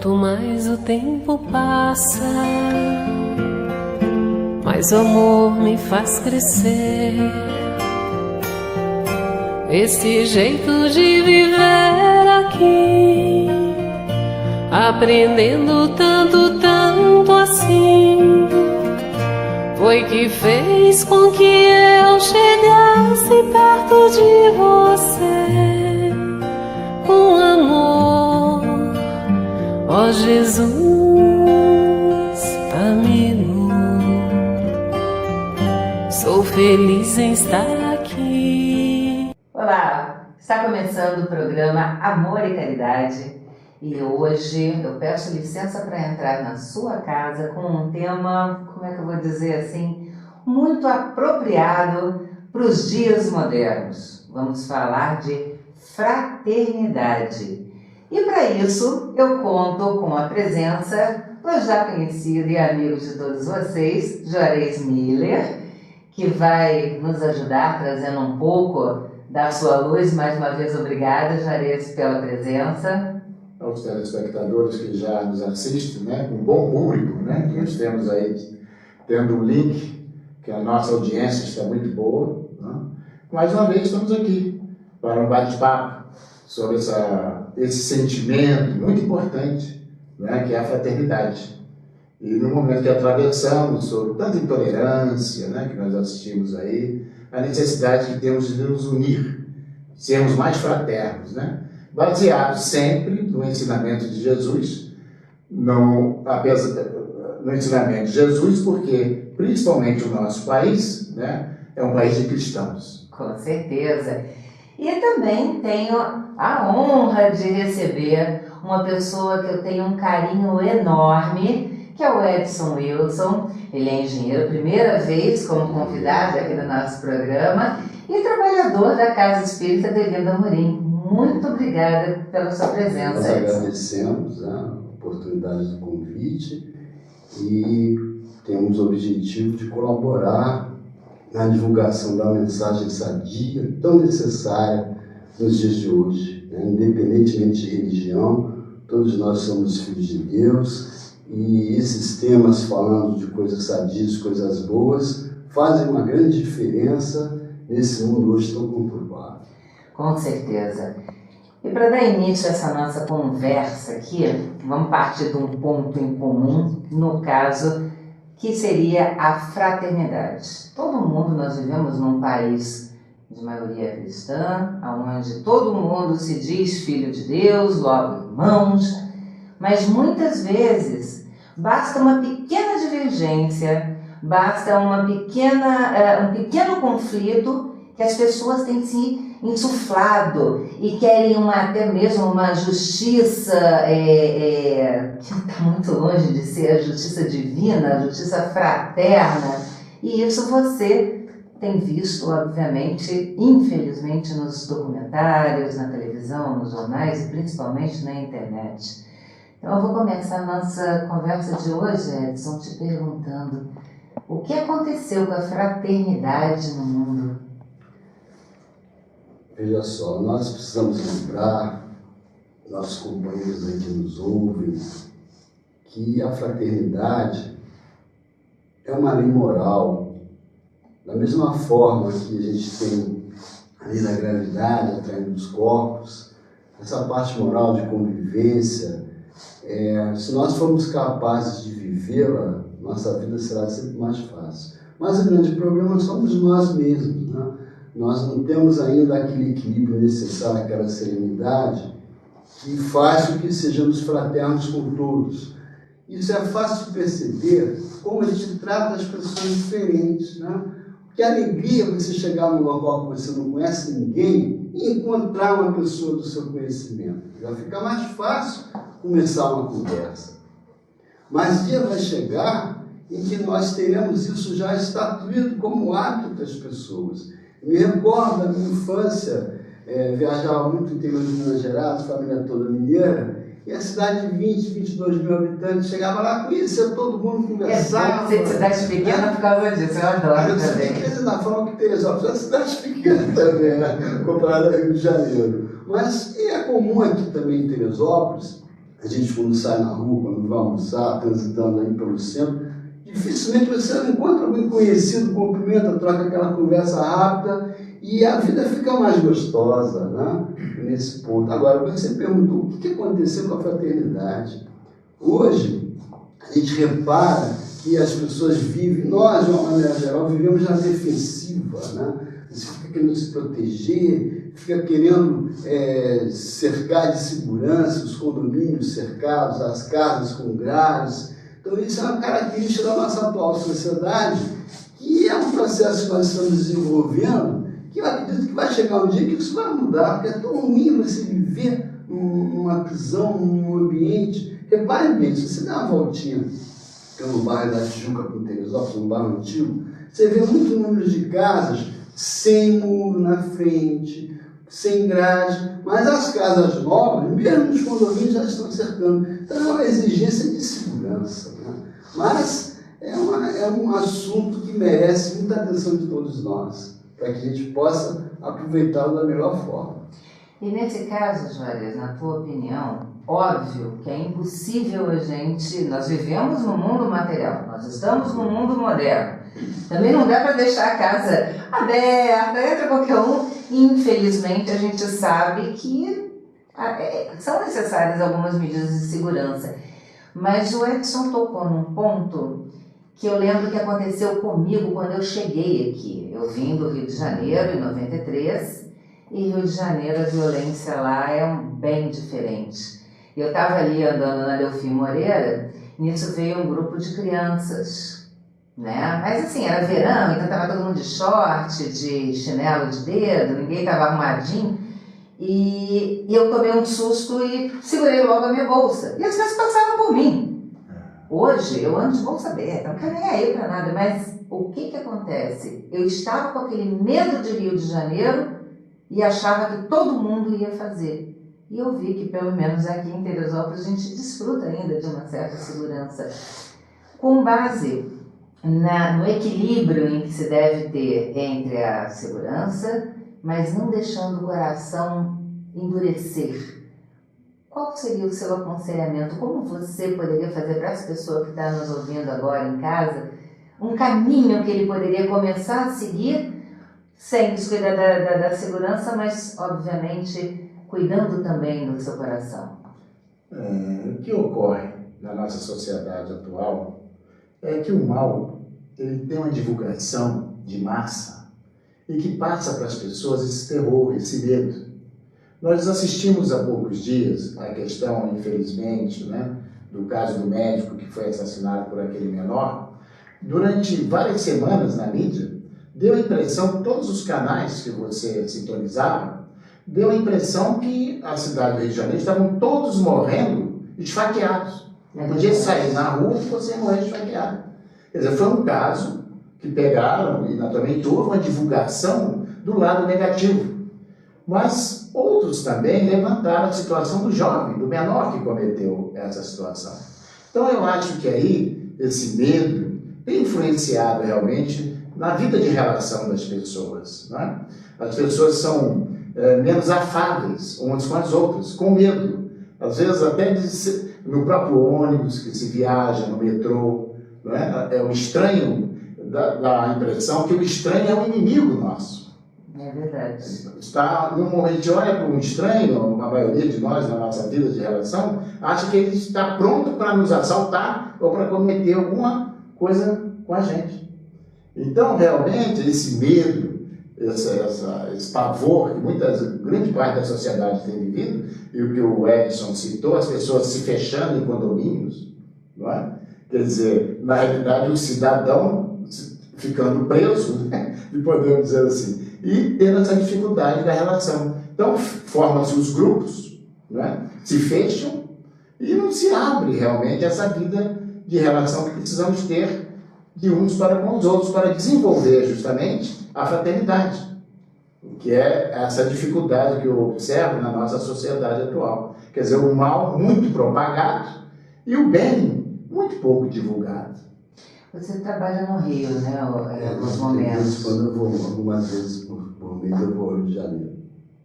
Quanto mais o tempo passa, mais o amor me faz crescer. Esse jeito de viver aqui, aprendendo tanto, tanto assim, foi que fez com que eu chegasse perto de você com amor. Ó Jesus, amigo, sou feliz em estar aqui. Olá, está começando o programa Amor e Caridade e hoje eu peço licença para entrar na sua casa com um tema, como é que eu vou dizer assim, muito apropriado para os dias modernos. Vamos falar de fraternidade. E para isso eu conto com a presença do já conhecido e amigo de todos vocês, Juarez Miller, que vai nos ajudar trazendo um pouco da sua luz. Mais uma vez, obrigada, Juarez, pela presença. Aos telespectadores que já nos assistem, né, um bom público, né, que nós temos aí, tendo um link, que a nossa audiência está muito boa, né? Mais uma vez estamos aqui para um bate-papo sobre esse sentimento muito importante, né, que é a fraternidade. E no momento que atravessamos sobre tanta intolerância, né, que nós assistimos aí, a necessidade que temos de nos unir, sermos mais fraternos, né, baseados sempre no ensinamento de Jesus, no ensinamento de Jesus, porque principalmente o nosso país, né, é um país de cristãos. Com certeza. E também tenho a honra de receber uma pessoa que eu tenho um carinho enorme, que é o Edson Wilson. Ele é engenheiro, primeira vez como convidado aqui do nosso programa, e trabalhador da Casa Espírita de Olinda Amorim. Muito obrigada pela sua presença, Nós Edson. agradecemos a oportunidade do convite e temos o objetivo de colaborar na divulgação da mensagem sadia, tão necessária nos dias de hoje, né? Independentemente de religião, todos nós somos filhos de Deus e esses temas falando de coisas sadias, coisas boas, fazem uma grande diferença nesse mundo hoje tão conturbado. Com certeza. E para dar início a essa nossa conversa aqui, vamos partir de um ponto em comum, no caso, que seria a fraternidade. Todo mundo, nós vivemos num país de maioria cristã, onde todo mundo se diz filho de Deus, logo irmãos, mas muitas vezes basta uma pequena divergência, basta um pequeno conflito que as pessoas têm se insuflado e querem até mesmo uma justiça que está muito longe de ser a justiça divina, a justiça fraterna. E isso você tem visto, obviamente, infelizmente, nos documentários, na televisão, nos jornais e principalmente na internet. Então eu vou começar a nossa conversa de hoje, Edson, te perguntando o que aconteceu com a fraternidade no mundo? Veja só, nós precisamos lembrar, nossos companheiros aí que nos ouvem, que a fraternidade é uma lei moral. Da mesma forma que a gente tem a lei da gravidade atraindo os corpos, essa parte moral de convivência, se nós formos capazes de vivê-la, nossa vida será sempre mais fácil. Mas o grande problema somos nós mesmos, né? Nós não temos ainda aquele equilíbrio necessário, aquela serenidade que faz com que sejamos fraternos com todos. Isso é fácil de perceber como a gente trata as pessoas diferentes, né? Que alegria você chegar num local que você não conhece ninguém e encontrar uma pessoa do seu conhecimento. Já fica mais fácil começar uma conversa. Mas dia vai chegar em que nós teremos isso já estatuído como hábito das pessoas. Me recordo da minha infância, viajava muito no interior de Minas Gerais, família toda mineira, e a cidade de 20, 22 mil habitantes, chegava lá, conhecia todo mundo, conversava. É bom ser cidade pequena por causa disso, eu adoro também. Na forma que Teresópolis é uma cidade pequena também, né? Comparada ao Rio de Janeiro. Mas é comum aqui também em Teresópolis A gente, quando sai na rua, quando vai almoçar, transitando aí pelo centro, dificilmente você encontra alguém conhecido, cumprimenta, troca aquela conversa rápida e a vida fica mais gostosa, né? Nesse ponto. Agora, você perguntou o que aconteceu com a fraternidade. Hoje, a gente repara que as pessoas vivem, nós, de uma maneira geral, vivemos na defensiva, né? Você fica querendo se proteger, fica querendo cercar de segurança os condomínios cercados, as casas com grades. Então, isso é uma característica da nossa atual sociedade, que é um processo que nós estamos desenvolvendo, que eu acredito que vai chegar um dia que isso vai mudar, porque é tão ruim você viver numa prisão, num ambiente. Repare bem, se você der uma voltinha no bairro da Tijuca, com Teresópolis, no bairro antigo, você vê muito número de casas sem muro na frente, sem grade, mas as casas novas, mesmo nos condomínios, já estão cercando. Então é uma exigência de segurança, né? Mas é um assunto que merece muita atenção de todos nós, para que a gente possa aproveitá-lo da melhor forma. E nesse caso, Juarez, na tua opinião, óbvio que é impossível nós vivemos no mundo material, nós estamos no mundo moderno. Também não dá para deixar a casa aberta, entra qualquer um. Infelizmente, a gente sabe que são necessárias algumas medidas de segurança. Mas o Edson tocou num ponto que eu lembro que aconteceu comigo quando eu cheguei aqui. Eu vim do Rio de Janeiro, em 93, e Rio de Janeiro, a violência lá é bem diferente. Eu estava ali andando na Delfim Moreira, nisso veio um grupo de crianças, né? Mas assim, era verão, então estava todo mundo de short, de chinelo de dedo, ninguém estava arrumadinho. E eu tomei um susto e segurei logo a minha bolsa. E as pessoas passaram por mim. Hoje eu ando de bolsa aberta, não quero nem aí para nada, mas o que acontece? Eu estava com aquele medo de Rio de Janeiro e achava que todo mundo ia fazer. E eu vi que, pelo menos aqui em Teresópolis, a gente desfruta ainda de uma certa segurança. Com base no equilíbrio em que se deve ter entre a segurança, mas não deixando o coração endurecer. Qual seria o seu aconselhamento? Como você poderia fazer para as pessoas que estão nos ouvindo agora em casa, um caminho que ele poderia começar a seguir, sem descuidar da segurança, mas, obviamente, cuidando também do seu coração? O que ocorre na nossa sociedade atual é que o mal ele tem uma divulgação de massa e que passa para as pessoas esse terror, esse medo. Nós assistimos há poucos dias a questão, infelizmente, né, do caso do médico que foi assassinado por aquele menor. Durante várias semanas na mídia, deu a impressão, todos os canais que você sintonizava, deu a impressão que a cidade do Rio de Janeiro estavam todos morrendo esfaqueados. Não podia sair na rua e você morrer esfaqueado. Quer dizer, foi um caso que pegaram e naturalmente houve uma divulgação do lado negativo. Mas outros também levantaram a situação do jovem, do menor que cometeu essa situação. Então eu acho que aí esse medo tem influenciado realmente na vida de relação das pessoas, né? As pessoas são menos afáveis umas com as outras, com medo. Às vezes até no próprio ônibus que se viaja, no metrô, né? É o estranho, dá a impressão que o estranho é um inimigo nosso. É verdade. A gente olha para um estranho, a maioria de nós na nossa vida de relação, acha que ele está pronto para nos assaltar ou para cometer alguma coisa com a gente. Então, realmente, esse medo, esse pavor que grande parte da sociedade tem vivido, e o que o Edson citou, as pessoas se fechando em condomínios, não é? Quer dizer, na realidade, o cidadão ficando preso, né? Podemos dizer assim, e tendo essa dificuldade da relação. Então, formam-se os grupos, né? Se fecham e não se abre realmente essa vida de relação que precisamos ter de uns para com os outros, para desenvolver justamente a fraternidade, que é essa dificuldade que eu observo na nossa sociedade atual. Quer dizer, o mal muito propagado e o bem muito pouco divulgado. Você trabalha no Rio, né, em alguns momentos. Quando eu vou, algumas vezes por mês, eu vou ao Rio de Janeiro.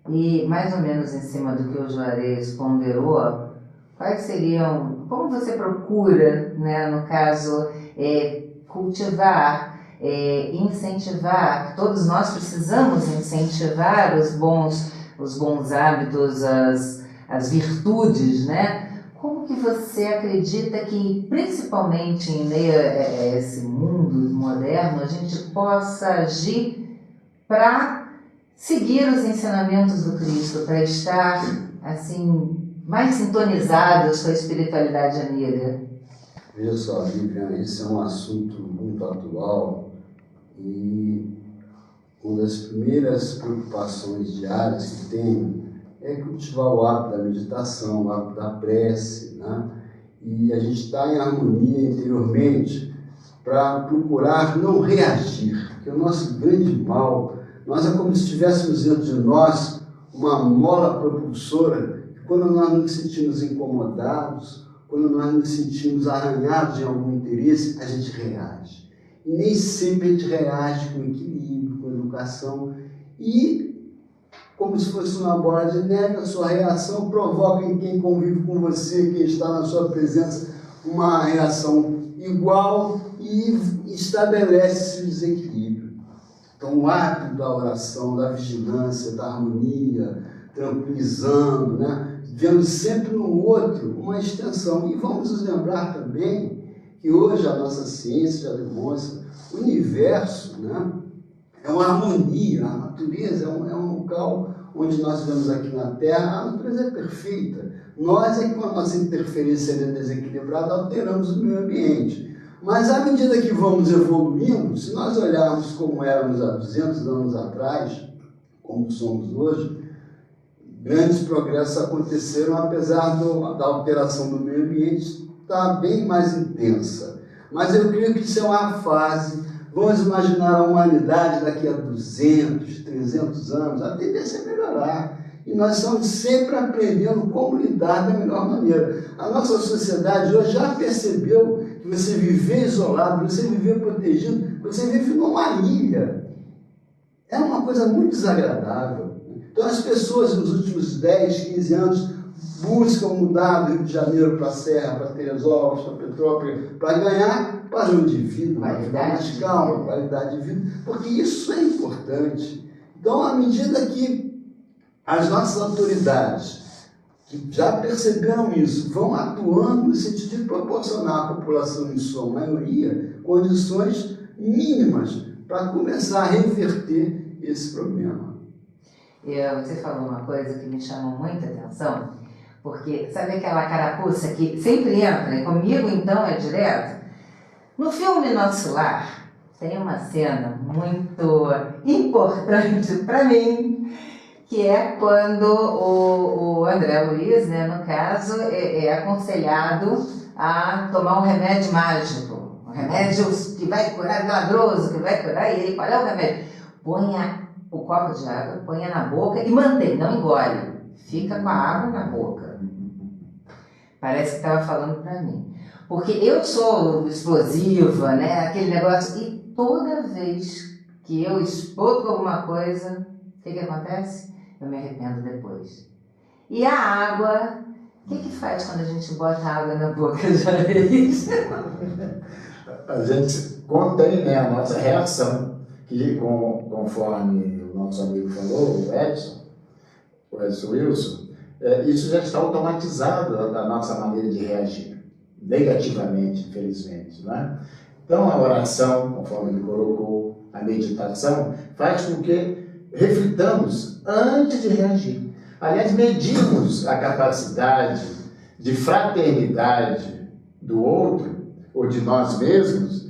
E mais ou menos em cima do que o Juarez ponderou, Quais seriam, como você procura, né, no caso, cultivar, incentivar, todos nós precisamos incentivar os bons hábitos, as virtudes, né? Como que você acredita que, principalmente em meio a esse mundo moderno, a gente possa agir para seguir os ensinamentos do Cristo, para estar, assim, mais sintonizados com a espiritualidade amiga? Veja só, Viviane, esse é um assunto muito atual e uma das primeiras preocupações diárias que tenho é cultivar o hábito da meditação, o hábito da prece, né? E a gente está em harmonia interiormente para procurar não reagir, porque o nosso grande mal, nós é como se tivéssemos dentro de nós uma mola propulsora, que quando nós nos sentimos incomodados, quando nós nos sentimos arranhados em algum interesse, a gente reage. E nem sempre a gente reage com equilíbrio, com educação. E, como se fosse uma bola de neve, a sua reação provoca em quem convive com você, quem está na sua presença, uma reação igual e estabelece esse desequilíbrio. Então, o hábito da oração, da vigilância, da harmonia, tranquilizando, né? Vendo sempre no outro uma extensão. E vamos nos lembrar também que hoje a nossa ciência já demonstra o universo, né? É uma harmonia, a natureza é um local onde nós vemos aqui na Terra, a natureza é perfeita. Nós é que com a nossa interferência desequilibrada alteramos o meio ambiente. Mas à medida que vamos evoluindo, se nós olharmos como éramos há 200 anos atrás, como somos hoje, grandes progressos aconteceram, apesar da alteração do meio ambiente estar bem mais intensa. Mas eu creio que isso é uma fase. Vamos imaginar a humanidade daqui a 200, 300 anos, a tendência é melhorar. E nós estamos sempre aprendendo como lidar da melhor maneira. A nossa sociedade hoje já percebeu que você viver isolado, você viver protegido, você vive numa ilha. É uma coisa muito desagradável. Então as pessoas nos últimos 10, 15 anos buscam mudar do Rio de Janeiro para a Serra, para Teresópolis, para Petrópolis, para ganhar padrão de vida, mais calma, qualidade de vida, porque isso é importante. Então, à medida que as nossas autoridades, que já perceberam isso, vão atuando no sentido de proporcionar à população, em sua maioria, condições mínimas para começar a reverter esse problema. Você falou uma coisa que me chamou muita atenção, porque sabe aquela carapuça que sempre entra, e comigo então é direto? No filme Nosso Lar, tem uma cena muito importante para mim, que é quando o André Luiz, né, no caso, é aconselhado a tomar um remédio mágico, um remédio que vai curar, milagroso, que vai curar, e ele, qual é o remédio? Põe o copo de água, põe na boca e mantém, não engole, fica com a água na boca. Parece que estava falando para mim. Porque eu sou explosiva, né, aquele negócio, e toda vez que eu explodo alguma coisa, o que acontece? Eu me arrependo depois. E a água, o que faz quando a gente bota água na boca, Jair? A gente contém, né, a nossa reação, que conforme o nosso amigo falou, o Edson Wilson, isso já está automatizado da nossa maneira de reagir, negativamente, infelizmente, né? Então a oração, conforme ele colocou, a meditação, faz com que reflitamos antes de reagir. Aliás, medimos a capacidade de fraternidade do outro, ou de nós mesmos,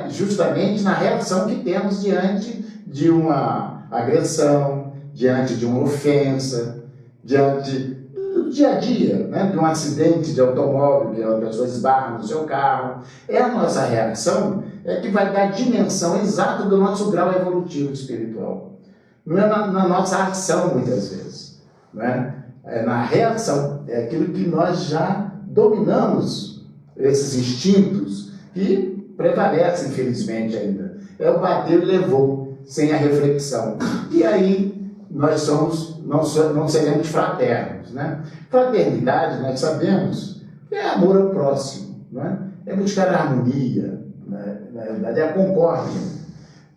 justamente na reação que temos diante de uma agressão, diante de uma ofensa, diante do dia a dia, né? De um acidente de automóvel, que a pessoa esbarra no seu carro. É a nossa reação que vai dar a dimensão exata do nosso grau evolutivo espiritual. Não é na nossa ação, muitas vezes. Não é? É na reação, é aquilo que nós já dominamos, esses instintos que prevalecem, infelizmente, ainda. É o bateu e levou, sem a reflexão. E aí nós somos não seremos fraternos, né? Fraternidade, nós sabemos, é amor ao próximo, né? É buscar a harmonia, né? Na verdade, é a concórdia.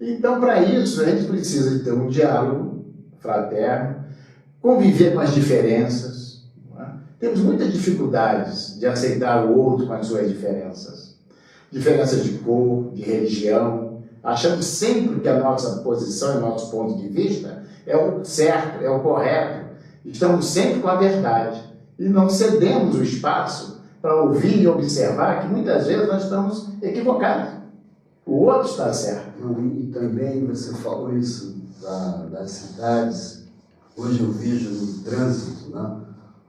Então, para isso, a gente precisa de ter um diálogo fraterno, conviver com as diferenças, né? Temos muitas dificuldades de aceitar o outro com as suas diferenças. Diferenças de cor, de religião. Achamos sempre que a nossa posição e nosso ponto de vista é o certo, é o correto. Estamos sempre com a verdade. E não cedemos o espaço para ouvir e observar que muitas vezes nós estamos equivocados. O outro está certo. E também você falou isso das cidades. Hoje eu vejo no trânsito, né,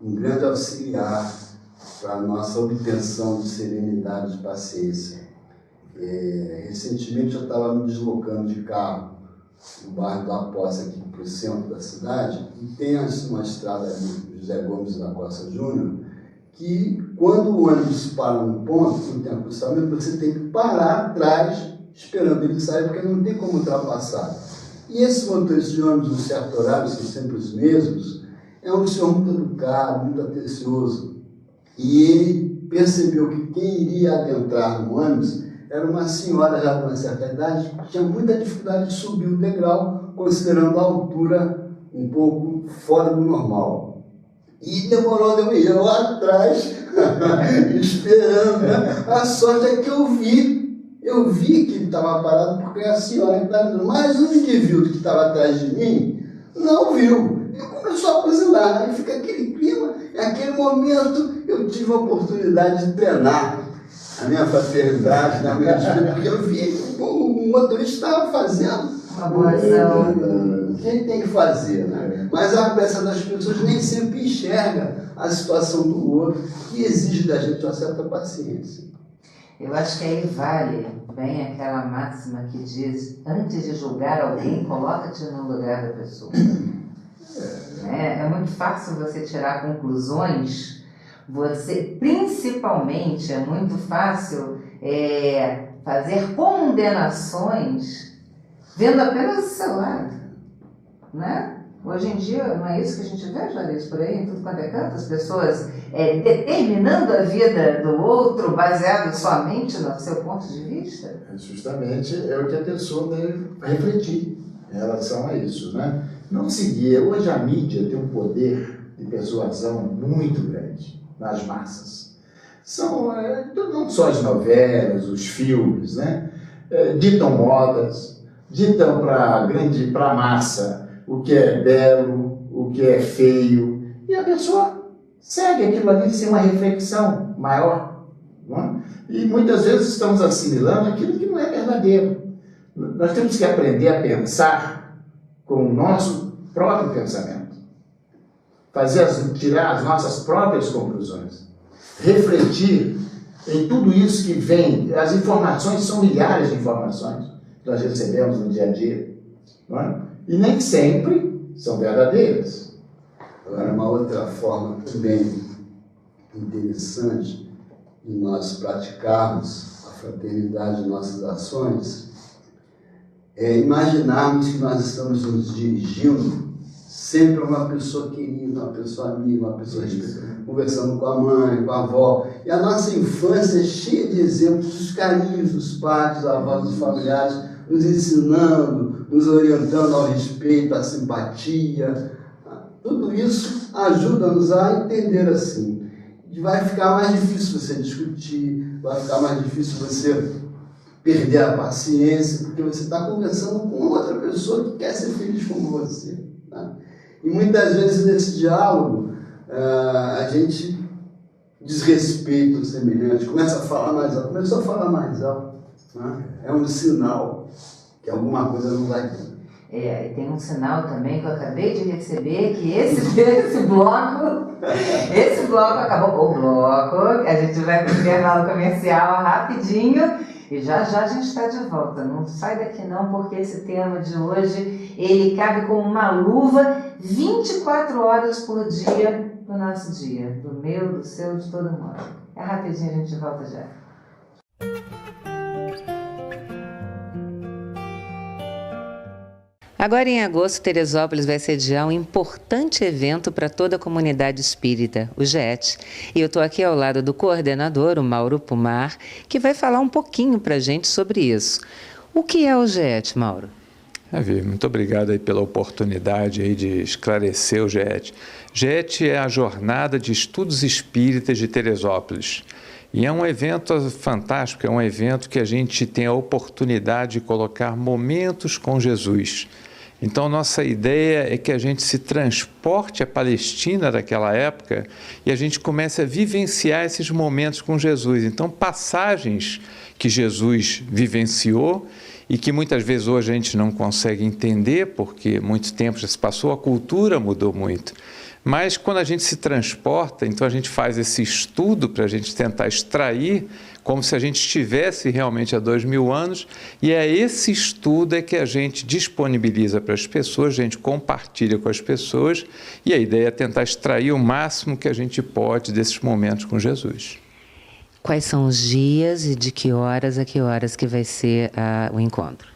um grande auxiliar para a nossa obtenção de serenidade e de paciência. Recentemente eu estava me deslocando de carro no bairro da Posse, aqui para o centro da cidade, e tem uma estrada ali, José Gomes da Costa Júnior, que quando o ônibus para no ponto, não tem acostamento, você tem que parar atrás esperando ele sair, porque não tem como ultrapassar. E esses motoristas de ônibus, em certo horário, são sempre os mesmos, é um senhor muito educado, muito atencioso. E ele percebeu que quem iria adentrar no ônibus era uma senhora já de uma certa idade, que tinha muita dificuldade de subir o degrau, considerando a altura um pouco fora do normal. E demorou eu lá atrás, esperando, né? A sorte é que eu vi que ele estava parado porque a senhora que estava dizendo, mas o indivíduo que estava atrás de mim não viu. E começou a buzinar, aí fica aquele clima, naquele momento eu tive a oportunidade de treinar a minha fraternidade, na minha vida, porque eu vi que o motorista estava fazendo uma boa ação. O que ele tem que fazer, né? Mas a cabeça das pessoas nem sempre enxerga a situação do outro, que exige da gente uma certa paciência. Eu acho que aí vale bem aquela máxima que diz, antes de julgar alguém, coloca-te no lugar da pessoa. É muito fácil você tirar conclusões, principalmente, é muito fácil fazer condenações vendo apenas o seu lado, né? Hoje em dia, não é isso que a gente vê, Juarez, por aí, em tudo quanto é canto, as pessoas determinando a vida do outro baseado somente no seu ponto de vista? Justamente é o que a pessoa deve refletir em relação a isso, né? Não seguir. Hoje a mídia tem um poder de persuasão muito grande nas massas. São não só as novelas, os filmes, né? Ditam modas, ditam para a massa o que é belo, o que é feio, e a pessoa segue aquilo ali sem uma reflexão maior. Não é? E muitas vezes estamos assimilando aquilo que não é verdadeiro. Nós temos que aprender a pensar com o nosso próprio pensamento, tirar as nossas próprias conclusões, refletir em tudo isso que vem. As informações são milhares de informações que nós recebemos no dia a dia, não é? E nem sempre são verdadeiras. Agora, uma outra forma também interessante de nós praticarmos a fraternidade em nossas ações é imaginarmos que nós estamos nos dirigindo sempre a uma pessoa querida, uma pessoa amiga, uma pessoa conversando com a mãe, com a avó. E a nossa infância é cheia de exemplos dos carinhos dos pais, dos avós, dos familiares, nos ensinando, nos orientando ao respeito, à simpatia. Tudo isso ajuda-nos a entender assim. Vai ficar mais difícil você discutir, vai ficar mais difícil você perder a paciência, porque você está conversando com outra pessoa que quer ser feliz como você. Tá? E muitas vezes nesse diálogo a gente desrespeita o semelhante, começa a falar mais alto. Começou a falar mais alto, né? É um sinal que alguma coisa não vai bem. E tem um sinal também que eu acabei de receber, que esse bloco acabou. O bloco, a gente vai para o intervalo comercial rapidinho e já a gente está de volta. Não sai daqui não, porque esse tema de hoje, ele cabe como uma luva 24 horas por dia no nosso dia. Do meu, do seu, de todo mundo. É rapidinho, a gente volta já. Agora, em agosto, Teresópolis vai sediar um importante evento para toda a comunidade espírita, o GET. E eu estou aqui ao lado do coordenador, o Mauro Pumar, que vai falar um pouquinho para a gente sobre isso. O que é o GET, Mauro? Muito obrigado aí pela oportunidade aí de esclarecer o GET. GET é a Jornada de Estudos Espíritas de Teresópolis. E é um evento fantástico, é um evento que a gente tem a oportunidade de colocar momentos com Jesus. Então, nossa ideia é que a gente se transporte à Palestina daquela época e a gente comece a vivenciar esses momentos com Jesus. Então, passagens que Jesus vivenciou e que muitas vezes hoje a gente não consegue entender, porque muito tempo já se passou, a cultura mudou muito. Mas quando a gente se transporta, então a gente faz esse estudo para a gente tentar extrair como se a gente estivesse realmente há 2000 anos, e é esse estudo que a gente disponibiliza para as pessoas, a gente compartilha com as pessoas, e a ideia é tentar extrair o máximo que a gente pode desses momentos com Jesus. Quais são os dias e de que horas a que horas que vai ser o encontro?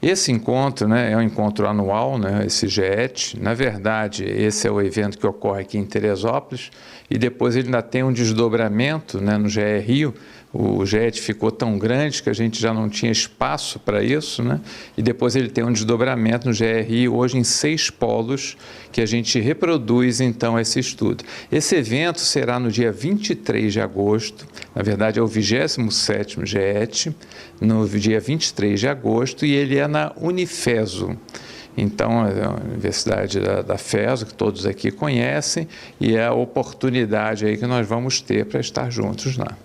Esse encontro, né, é um encontro anual, né, esse GET. Na verdade, esse é o evento que ocorre aqui em Teresópolis e depois ele ainda tem um desdobramento, né, no GE Rio. O GET ficou tão grande que a gente já não tinha espaço para isso, né? E depois ele tem um desdobramento no GE Rio, hoje em 6 polos, que a gente reproduz então esse estudo. Esse evento será no dia 23 de agosto, na verdade é o 27º GET, no dia 23 de agosto, e ele é na Unifeso. Então, é a Universidade da FESO, que todos aqui conhecem, e é a oportunidade aí que nós vamos ter para estar juntos lá.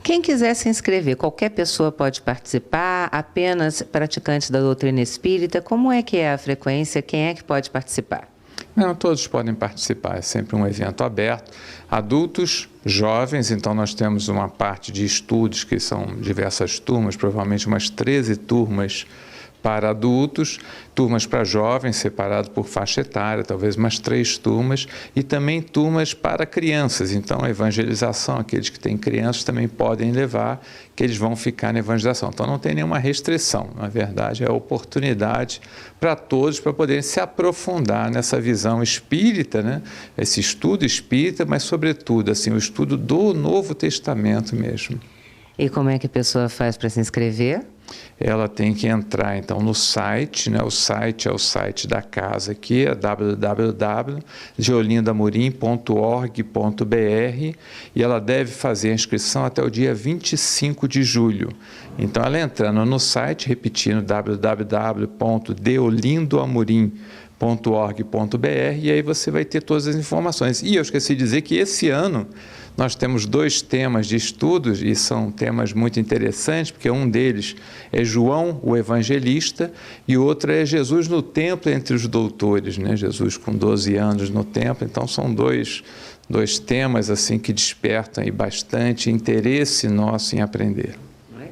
Quem quiser se inscrever, qualquer pessoa pode participar, apenas praticantes da doutrina espírita? Como é que é a frequência? Quem é que pode participar? Não, todos podem participar, é sempre um evento aberto. Adultos, jovens, então nós temos uma parte de estudos que são diversas turmas, provavelmente umas 13 turmas para adultos, turmas para jovens, separado por faixa etária, talvez umas 3 turmas, e também turmas para crianças. Então, a evangelização, aqueles que têm crianças também podem levar, que eles vão ficar na evangelização. Então, não tem nenhuma restrição. Na verdade, é a oportunidade para todos para poderem se aprofundar nessa visão espírita, né? Esse estudo espírita, mas, sobretudo, assim, o estudo do Novo Testamento mesmo. E como é que a pessoa faz para se inscrever? Ela tem que entrar, então, no site, né? O site é o site da casa aqui, é www.deolindamorim.org.br, e ela deve fazer a inscrição até o dia 25 de julho. Então, ela entrando no site, repetindo www.deolindoamorim.org.br, e aí você vai ter todas as informações. E eu esqueci de dizer que esse ano nós temos 2 temas de estudos, e são temas muito interessantes, porque um deles é João, o Evangelista, e outro é Jesus no templo entre os doutores, né? Jesus com 12 anos no templo. Então, são dois temas assim que despertam aí bastante interesse nosso em aprender.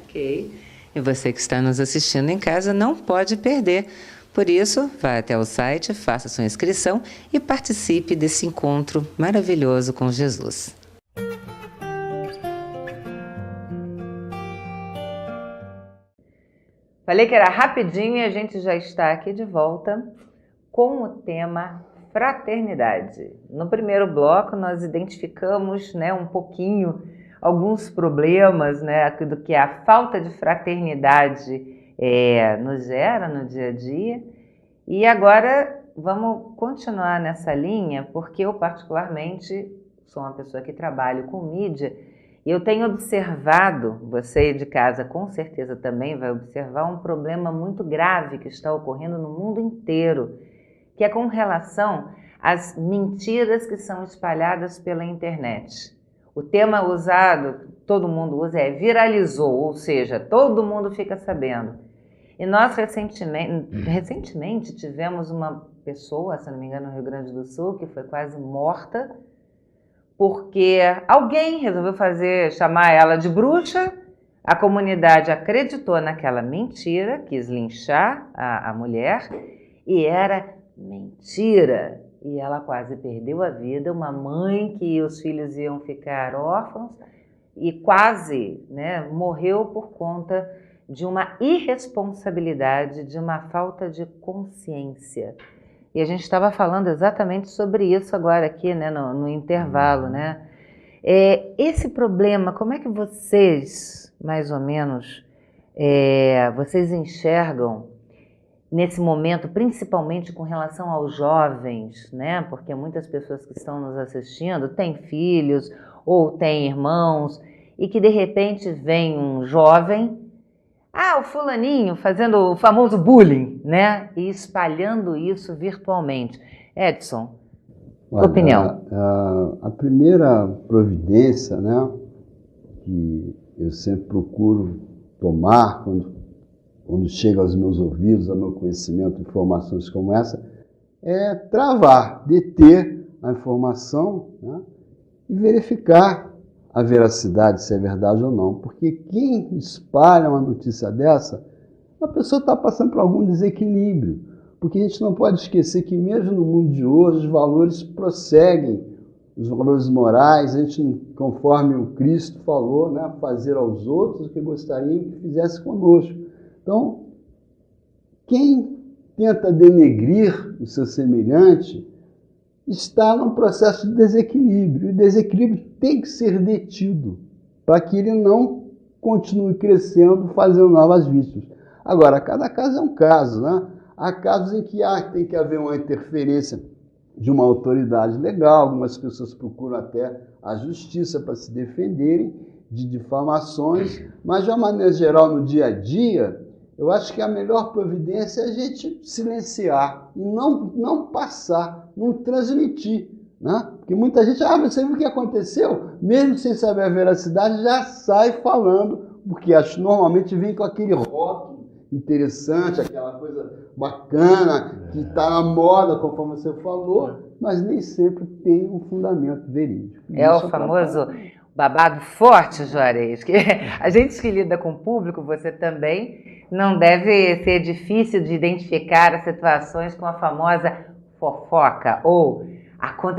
Ok. E você que está nos assistindo em casa não pode perder. Por isso, vá até o site, faça sua inscrição e participe desse encontro maravilhoso com Jesus. Falei que era rapidinho e a gente já está aqui de volta com o tema fraternidade. No primeiro bloco nós identificamos, né, um pouquinho alguns problemas, né, do que a falta de fraternidade nos gera no dia a dia. E agora vamos continuar nessa linha, porque eu particularmente sou uma pessoa que trabalho com mídia e eu tenho observado, você de casa com certeza também vai observar um problema muito grave que está ocorrendo no mundo inteiro, que é com relação às mentiras que são espalhadas pela internet. O tema usado, todo mundo usa, é viralizou, ou seja, todo mundo fica sabendo. E nós recentemente tivemos uma pessoa, se não me engano, no Rio Grande do Sul, que foi quase morta, porque alguém resolveu chamar ela de bruxa, a comunidade acreditou naquela mentira, quis linchar a mulher, e era mentira. E ela quase perdeu a vida, uma mãe que os filhos iam ficar órfãos, e quase, né, morreu por conta de uma irresponsabilidade, de uma falta de consciência. E a gente estava falando exatamente sobre isso agora aqui, né, no intervalo, né? Esse problema, como é que vocês, mais ou menos, vocês enxergam nesse momento, principalmente com relação aos jovens, né? Porque muitas pessoas que estão nos assistindo têm filhos ou têm irmãos e que de repente vem um jovem, o fulaninho fazendo o famoso bullying, né? E espalhando isso virtualmente. Edson, olha, opinião. A primeira providência, né, que eu sempre procuro tomar quando chega aos meus ouvidos, ao meu conhecimento, informações como essa, é travar, deter a informação, né, e verificar a veracidade, se é verdade ou não. Porque quem espalha uma notícia dessa, a pessoa está passando por algum desequilíbrio. Porque a gente não pode esquecer que mesmo no mundo de hoje, os valores prosseguem, os valores morais, a gente, conforme o Cristo falou, né, fazer aos outros o que gostariam que fizesse conosco. Então, quem tenta denegrir o seu semelhante está num processo de desequilíbrio. E o desequilíbrio tem que ser detido para que ele não continue crescendo, fazendo novas vítimas. Agora, cada caso é um caso, né? Há casos em que tem que haver uma interferência de uma autoridade legal, algumas pessoas procuram até a justiça para se defenderem de difamações, mas de uma maneira geral, no dia a dia, eu acho que a melhor providência é a gente silenciar e não passar, não transmitir, né? Porque muita gente, você viu o que aconteceu? Mesmo sem saber a veracidade, já sai falando, porque normalmente vem com aquele rótulo interessante, aquela coisa bacana, que está na moda, conforme você falou, mas nem sempre tem um fundamento verídico. É o famoso babado forte, Juarez, que a gente que lida com o público, você também, não deve ser difícil de identificar as situações com a famosa fofoca, ou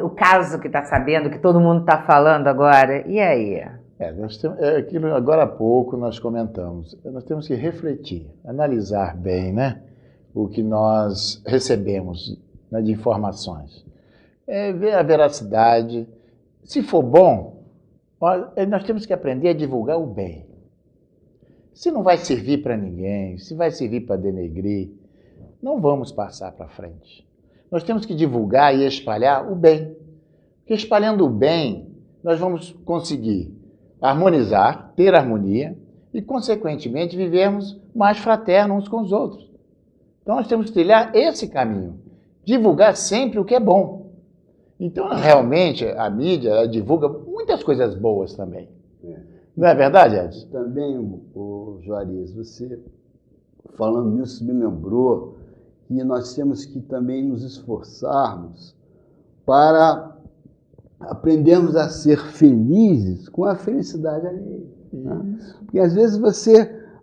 o caso que está sabendo, que todo mundo está falando agora. E aí? Aquilo agora há pouco nós comentamos. Nós temos que refletir, analisar bem, né, o que nós recebemos, né, de informações. Ver a veracidade. Se for bom, nós temos que aprender a divulgar o bem. Se não vai servir para ninguém, se vai servir para denegrir, não vamos passar para frente. Nós temos que divulgar e espalhar o bem. Porque espalhando o bem, nós vamos conseguir harmonizar, ter harmonia e, consequentemente, vivermos mais fraternos uns com os outros. Então, nós temos que trilhar esse caminho. Divulgar sempre o que é bom. Então, realmente, a mídia divulga muitas coisas boas também. Não é verdade, Edson? Também, Juarez, você falando nisso me lembrou que nós temos que também nos esforçarmos para aprendermos a ser felizes com a felicidade alheia. Né? Porque às vezes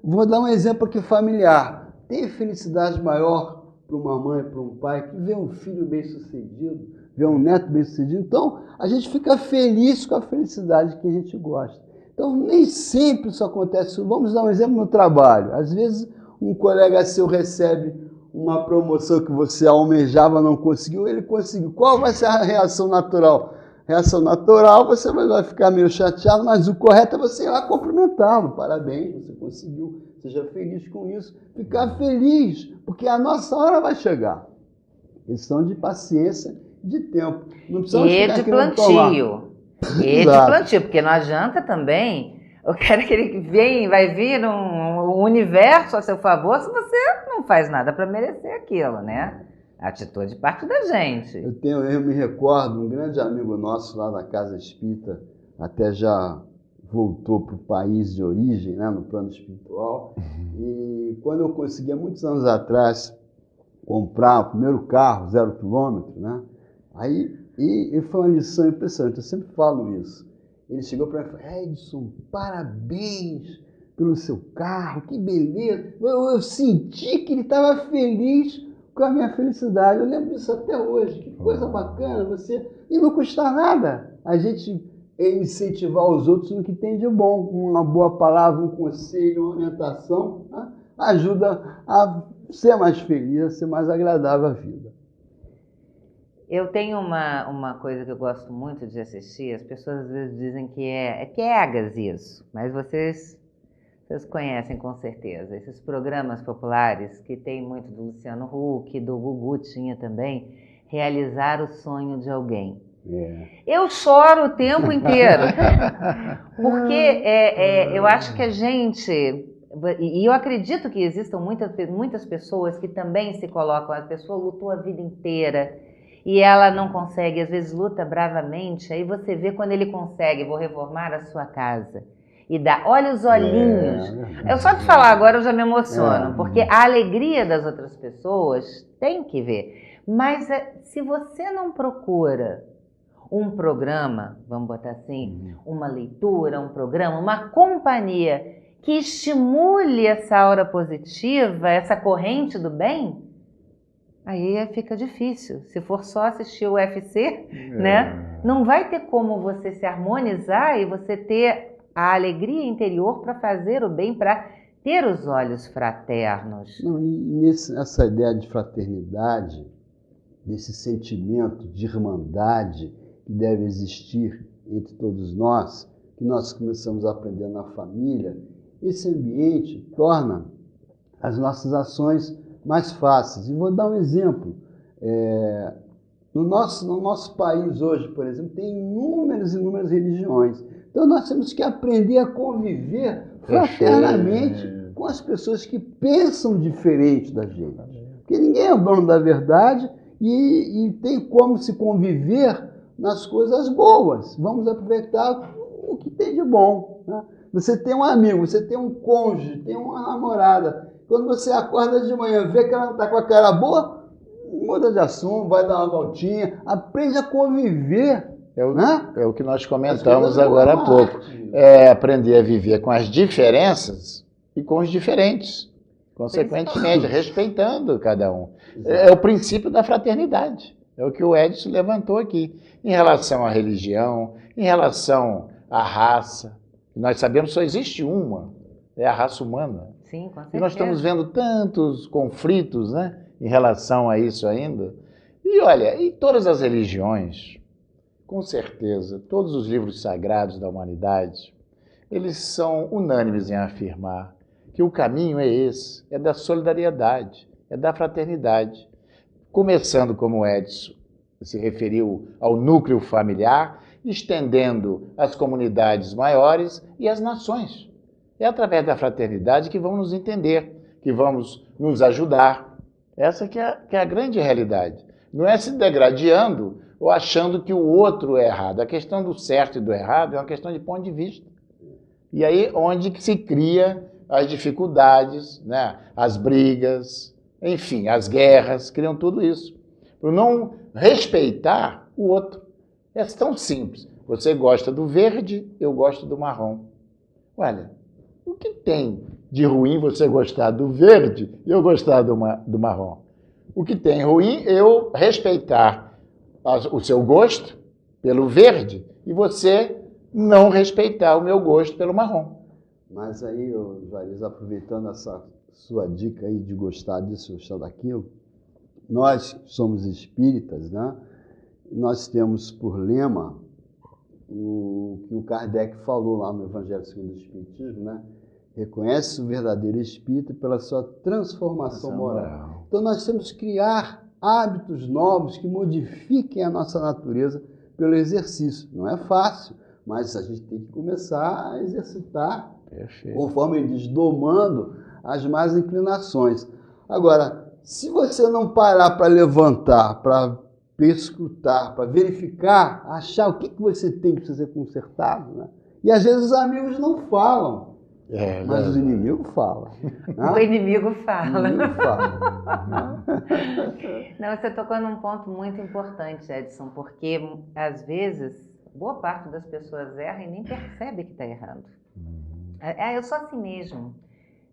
vou dar um exemplo aqui familiar, tem felicidade maior para uma mãe, para um pai, que vê um filho bem-sucedido, vê um neto bem-sucedido. Então, a gente fica feliz com a felicidade que a gente gosta. Então, nem sempre isso acontece. Vamos dar um exemplo no trabalho. Às vezes, um colega seu recebe uma promoção que você almejava, não conseguiu, ele conseguiu. Qual vai ser a reação natural? Reação natural, você vai ficar meio chateado, mas o correto é você ir lá cumprimentá-lo. Parabéns, você conseguiu. Seja feliz com isso. Ficar feliz, porque a nossa hora vai chegar. Questão de paciência, de tempo. Não precisamos E ficar de querendo plantio. E de Exato. plantio, porque não adianta também. Eu quero que ele vai vir um universo a seu favor se você não faz nada para merecer aquilo, né? A atitude parte da gente. Eu me recordo, um grande amigo nosso lá da Casa Espírita, até já voltou para o país de origem, né, no plano espiritual, e quando eu consegui, há muitos anos atrás, comprar o primeiro carro, 0 quilômetro, né, e foi uma lição impressionante, eu sempre falo isso. Ele chegou para mim e falou: Edson, parabéns pelo seu carro, que beleza. Eu senti que ele estava feliz com a minha felicidade. Eu lembro disso até hoje. Que coisa bacana você. E não custa nada a gente é incentivar os outros no que tem de bom. Uma boa palavra, um conselho, uma orientação, né? Ajuda a ser mais feliz, a ser mais agradável a vida. Eu tenho uma coisa que eu gosto muito de assistir. As pessoas às vezes dizem que é piegas isso, mas vocês conhecem com certeza. Esses programas populares que tem muito do Luciano Huck, do Gugu tinha também, realizar o sonho de alguém. Eu choro o tempo inteiro, porque eu acho que a gente, e eu acredito que existam muitas pessoas que também se colocam, a pessoa lutou a vida inteira e ela não consegue, às vezes luta bravamente, aí você vê quando ele consegue, vou reformar a sua casa. E dá, olha os olhinhos. Eu só de falar agora eu já me emociono, porque a alegria das outras pessoas tem que ver. Mas se você não procura um programa, vamos botar assim, uma leitura, um programa, uma companhia que estimule essa aura positiva, essa corrente do bem, aí fica difícil. Se for só assistir o UFC, né, não vai ter como você se harmonizar e você ter a alegria interior para fazer o bem, para ter os olhos fraternos. Não, e essa ideia de fraternidade, desse sentimento de irmandade que deve existir entre todos nós, que nós começamos a aprender na família, esse ambiente torna as nossas ações mais fáceis. E vou dar um exemplo. No nosso país hoje, por exemplo, tem inúmeras religiões. Então nós temos que aprender a conviver fraternamente com as pessoas que pensam diferente da gente. Porque ninguém é o dono da verdade e tem como se conviver nas coisas boas. Vamos aproveitar o que tem de bom, né? Você tem um amigo, você tem um cônjuge, tem uma namorada. Quando você acorda de manhã, vê que ela está com a cara boa, muda de assunto, vai dar uma voltinha, aprende a conviver. É o que nós comentamos agora há pouco. É aprender a viver com as diferenças e com os diferentes. Consequentemente, respeitando cada um. É o princípio da fraternidade. É o que o Edson levantou aqui. Em relação à religião, em relação à raça. Nós sabemos que só existe uma, é a raça humana. Sim, com certeza. E nós estamos vendo tantos conflitos, né, em relação a isso ainda. E olha, em todas as religiões, com certeza, todos os livros sagrados da humanidade, eles são unânimes em afirmar que o caminho é esse, é da solidariedade, é da fraternidade. Começando, como o Edson se referiu, ao núcleo familiar, estendendo às comunidades maiores e às nações. É através da fraternidade que vamos nos entender, que vamos nos ajudar. Essa que é a grande realidade. Não é se degradando ou achando que o outro é errado. A questão do certo e do errado é uma questão de ponto de vista. E aí onde que se cria as dificuldades, né? As brigas, enfim, as guerras, criam tudo isso. Por não respeitar o outro. É tão simples. Você gosta do verde, eu gosto do marrom. Olha, o que tem de ruim você gostar do verde e eu gostar do marrom? O que tem ruim é eu respeitar o seu gosto pelo verde e você não respeitar o meu gosto pelo marrom. Mas aí, Juarez, aproveitando essa sua dica aí de gostar disso, gostar daquilo, nós somos espíritas, né? Nós temos por lema o que o Kardec falou lá no Evangelho segundo o Espiritismo, né? Reconhece o verdadeiro espírito pela sua transformação moral. Então nós temos que criar hábitos novos que modifiquem a nossa natureza pelo exercício. Não é fácil, mas a gente tem que começar a exercitar, conforme ele diz, domando as más inclinações. Agora, se você não parar para levantar, para perscrutar, para verificar, achar o que você tem que ser consertado, né? E às vezes os amigos não falam, mas os inimigos falam. O inimigo fala. O inimigo fala. Não, você tocou num ponto muito importante, Edson, porque às vezes boa parte das pessoas erram e nem percebe que está errando. Eu sou assim mesmo.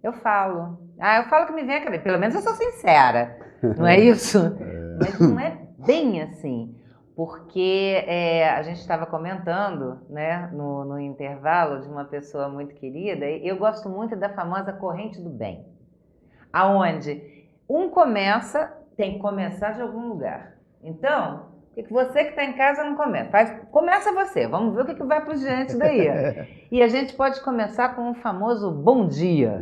Eu falo que me vem a cabeça. Pelo menos eu sou sincera, não é isso? Mas não é bem assim. porque a gente estava comentando, né, no intervalo de uma pessoa muito querida, e eu gosto muito da famosa corrente do bem, aonde tem que começar de algum lugar. Então, por que você que está em casa não começa? Começa você, vamos ver o que vai por diante daí. E a gente pode começar com o famoso bom dia.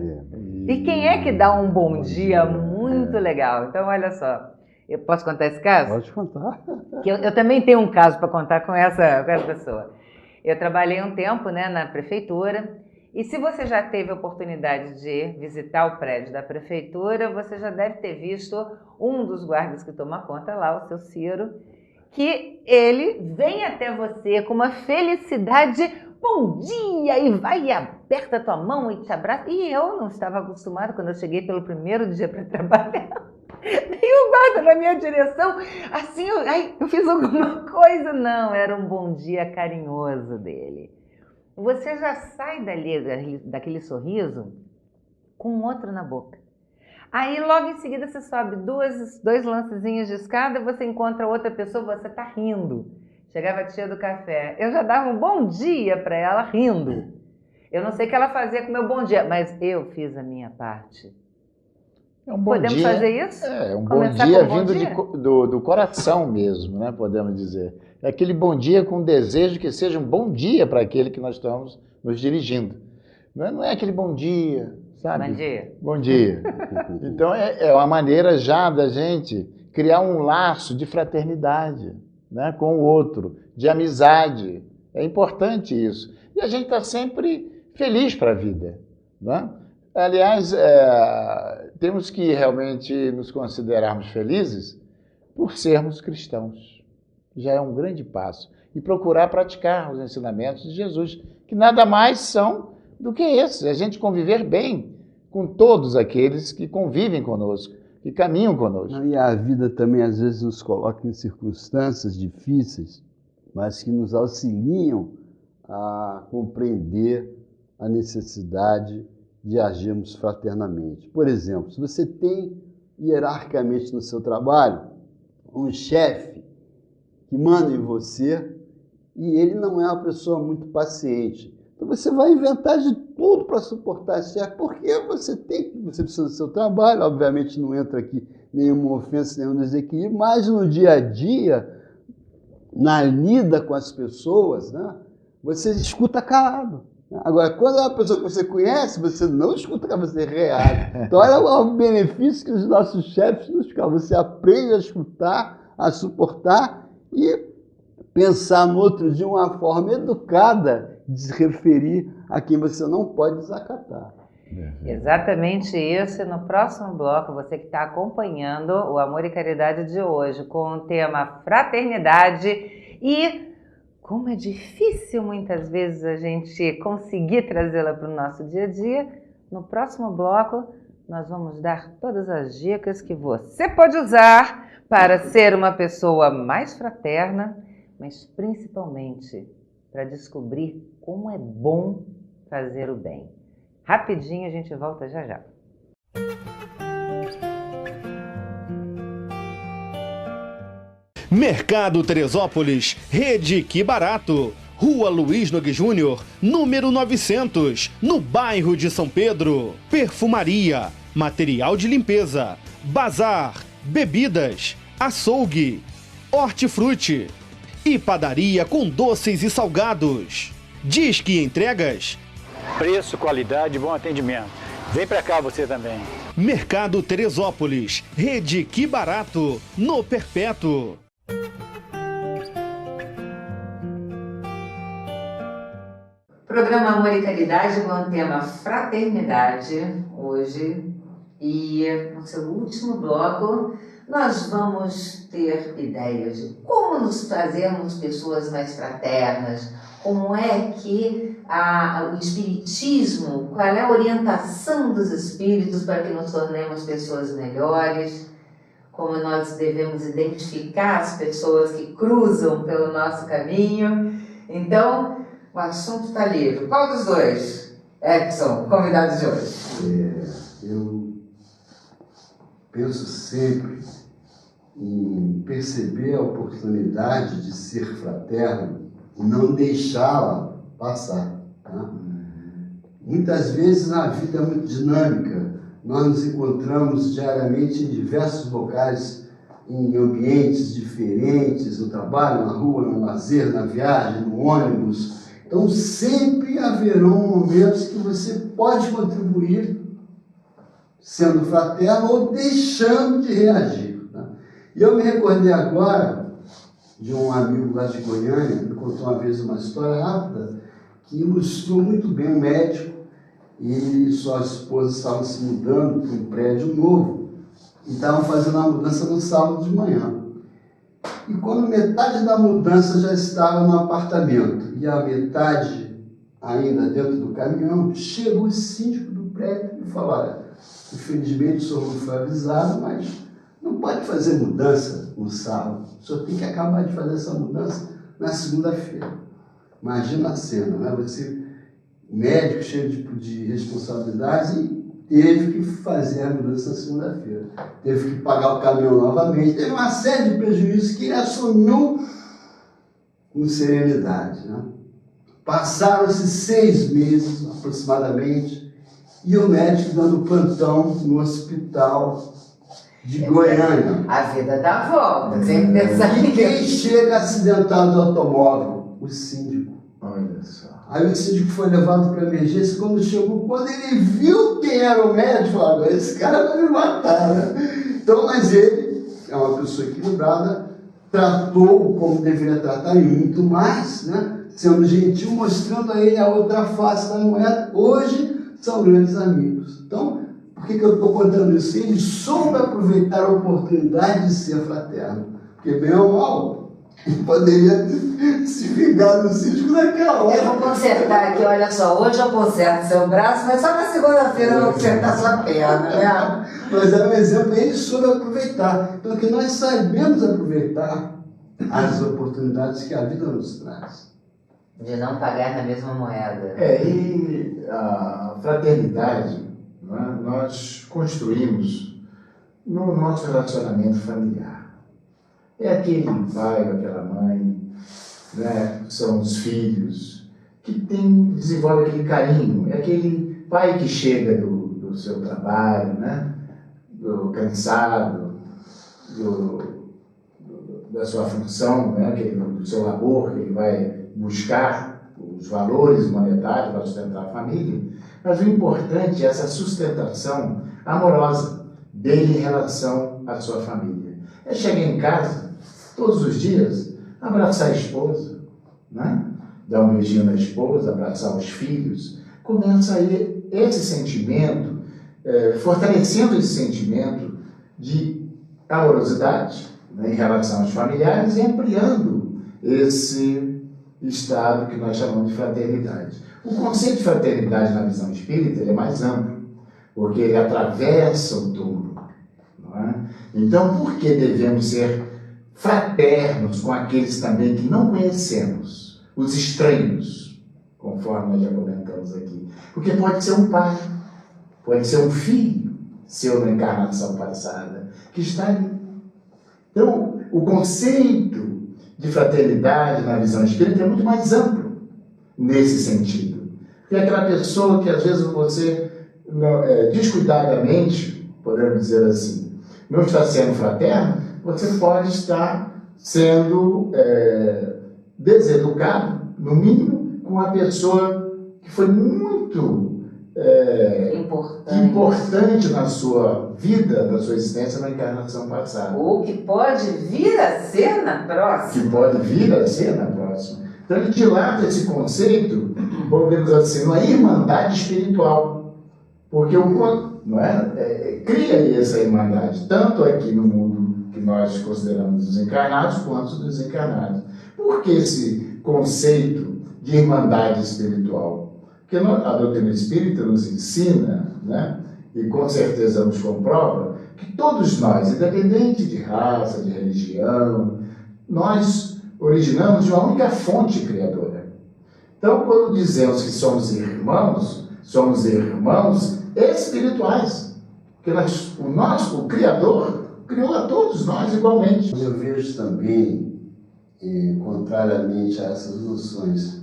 E quem é que dá um bom dia muito legal? Então, olha só. Eu posso contar esse caso? Pode contar. Que eu também tenho um caso para contar com essa pessoa. Eu trabalhei um tempo, né, na prefeitura, e se você já teve a oportunidade de visitar o prédio da prefeitura, você já deve ter visto um dos guardas que toma conta lá, o seu Ciro, que ele vem até você com uma felicidade, bom dia, e vai e aperta a tua mão e te abraça. E eu não estava acostumada, quando eu cheguei pelo primeiro dia para trabalhar, e o guarda na minha direção, assim, eu fiz alguma coisa. Não, era um bom dia carinhoso dele. Você já sai daquele sorriso com outro na boca. Aí logo em seguida você sobe dois lancezinhos de escada, você encontra outra pessoa, você tá rindo. Chegava a tia do café, eu já dava um bom dia para ela rindo. Eu não sei o que ela fazia com o meu bom dia, mas eu fiz a minha parte. Podemos fazer isso? É um Começar bom dia com um bom vindo dia? do coração mesmo, né? Podemos dizer. É aquele bom dia com o desejo que seja um bom dia para aquele que nós estamos nos dirigindo. Não é aquele bom dia, sabe? Bom dia. Bom dia. Então é uma maneira já da gente criar um laço de fraternidade, né? Com o outro, de amizade. É importante isso. E a gente está sempre feliz para a vida, né? Aliás, temos que realmente nos considerarmos felizes por sermos cristãos. Já é um grande passo. E procurar praticar os ensinamentos de Jesus, que nada mais são do que esses. A gente conviver bem com todos aqueles que convivem conosco, que caminham conosco. E a vida também, às vezes, nos coloca em circunstâncias difíceis, mas que nos auxiliam a compreender a necessidade de agirmos fraternamente. Por exemplo, se você tem hierarquicamente no seu trabalho um chefe que manda em você e ele não é uma pessoa muito paciente, então você vai inventar de tudo para suportar esse chefe, porque você precisa do seu trabalho. Obviamente não entra aqui nenhuma ofensa, nenhum desequilíbrio, mas no dia a dia, na lida com as pessoas, né, você escuta calado. Agora, quando é uma pessoa que você conhece, você não escuta que você reage. Então, olha o benefício que os nossos chefes nos dão. Você aprende a escutar, a suportar e pensar no outro de uma forma educada de se referir a quem você não pode desacatar. Exatamente isso. E no próximo bloco, você que está acompanhando o Amor e Caridade de hoje com o tema fraternidade e como é difícil muitas vezes a gente conseguir trazê-la para o nosso dia a dia, no próximo bloco nós vamos dar todas as dicas que você pode usar para ser uma pessoa mais fraterna, mas principalmente para descobrir como é bom fazer o bem. Rapidinho, a gente volta já já. Mercado Teresópolis, Rede Que Barato, Rua Luiz Nogue Júnior, número 900, no bairro de São Pedro. Perfumaria, material de limpeza, bazar, bebidas, açougue, hortifruti e padaria com doces e salgados. Disque Entregas. Preço, qualidade, bom atendimento. Vem pra cá você também. Mercado Teresópolis, Rede Que Barato, no Perpétuo. Programa Amor e Caridade com o tema Fraternidade hoje, e no seu último bloco nós vamos ter ideias de como nos fazermos pessoas mais fraternas, como é que o Espiritismo, qual é a orientação dos Espíritos para que nos tornemos pessoas melhores, como nós devemos identificar as pessoas que cruzam pelo nosso caminho. Então, o assunto está livre. Qual dos dois, Edson, convidado de hoje? Eu penso sempre em perceber a oportunidade de ser fraterno e não deixá-la passar. Tá? Muitas vezes a vida é muito dinâmica, nós nos encontramos diariamente em diversos locais, em ambientes diferentes, no trabalho, na rua, no lazer, na viagem, no ônibus. Então sempre haverão momentos que você pode contribuir sendo fraterno ou deixando de reagir. Tá? E eu me recordei agora de um amigo lá de Goiânia, que me contou uma vez uma história rápida, que ilustrou muito bem um médico. Ele e sua esposa estavam se mudando para um prédio novo e estavam fazendo a mudança no sábado de manhã. E quando metade da mudança já estava no apartamento e a metade ainda dentro do caminhão, chegou o síndico do prédio e falou: olha, infelizmente o senhor não foi avisado, mas não pode fazer mudança no sábado. O senhor tem que acabar de fazer essa mudança na segunda-feira. Imagina a cena, né? Você, médico, cheio de responsabilidades, e teve que fazer a mudança na segunda-feira. Teve que pagar o caminhão novamente. Teve uma série de prejuízos que ele assumiu com serenidade. Né? Passaram-se 6 meses, aproximadamente, e o médico dando plantão no hospital de Goiânia. A vida dá volta, sem pensar E quem chega acidentado do automóvel? O síndico. Olha só. Aí o síndico foi levado para emergência. Quando chegou, quando ele viu quem era o médico, falou: agora esse cara vai me matar, né? Então, mas ele é uma pessoa equilibrada, tratou como deveria tratar e muito mais, né? Sendo gentil, mostrando a ele a outra face da moeda. Hoje são grandes amigos. Então, por que eu estou contando isso? Ele soube aproveitar a oportunidade de ser fraterno. Porque, bem ou mal, ele poderia se vingar do síndico naquela hora. Eu vou consertar aqui, olha só, hoje eu conserto seu braço, mas só na segunda-feira eu vou consertar sua perna, né? Mas é um exemplo, ele soube aproveitar. Então, que nós sabemos aproveitar as oportunidades que a vida nos traz. De não pagar na mesma moeda. E a fraternidade, né, nós construímos no nosso relacionamento familiar. É aquele pai, aquela mãe, né, são os filhos, que desenvolve aquele carinho. É aquele pai que chega do seu trabalho, né, cansado, da sua função, né, do seu labor, que ele vai buscar os valores monetários para sustentar a família, mas o importante é essa sustentação amorosa dele em relação à sua família. É chegar em casa, todos os dias, abraçar a esposa, né? Dar um beijinho na esposa, abraçar os filhos. Começa aí esse sentimento, fortalecendo esse sentimento de amorosidade, né, em relação aos familiares, e ampliando esse estado que nós chamamos de fraternidade. O conceito de fraternidade na visão espírita ele é mais amplo, porque ele atravessa o túmulo. Não é? Então, por que devemos ser fraternos com aqueles também que não conhecemos, os estranhos, conforme nós já comentamos aqui? Porque pode ser um pai, pode ser um filho seu na encarnação passada, que está ali. Então, o conceito de fraternidade na visão espírita é muito mais amplo nesse sentido. Porque aquela pessoa que às vezes você descuidadamente, podemos dizer assim, não está sendo fraterno, você pode estar sendo deseducado, no mínimo, com uma pessoa que foi muito importante na sua vida, na sua existência, na encarnação passada. Ou que pode vir a ser na próxima. Que pode vir a ser na próxima. Então ele dilata esse conceito, vamos dizer assim, uma irmandade espiritual. Porque cria essa irmandade, tanto aqui no mundo que nós consideramos dos encarnados, quanto dos desencarnados. Por que esse conceito de irmandade espiritual? Porque a doutrina espírita nos ensina, né, e com certeza nos comprova, que todos nós, independente de raça, de religião, nós originamos de uma única fonte criadora. Então, quando dizemos que somos irmãos espirituais. Porque o Criador criou a todos nós igualmente. Eu vejo também, contrariamente a essas noções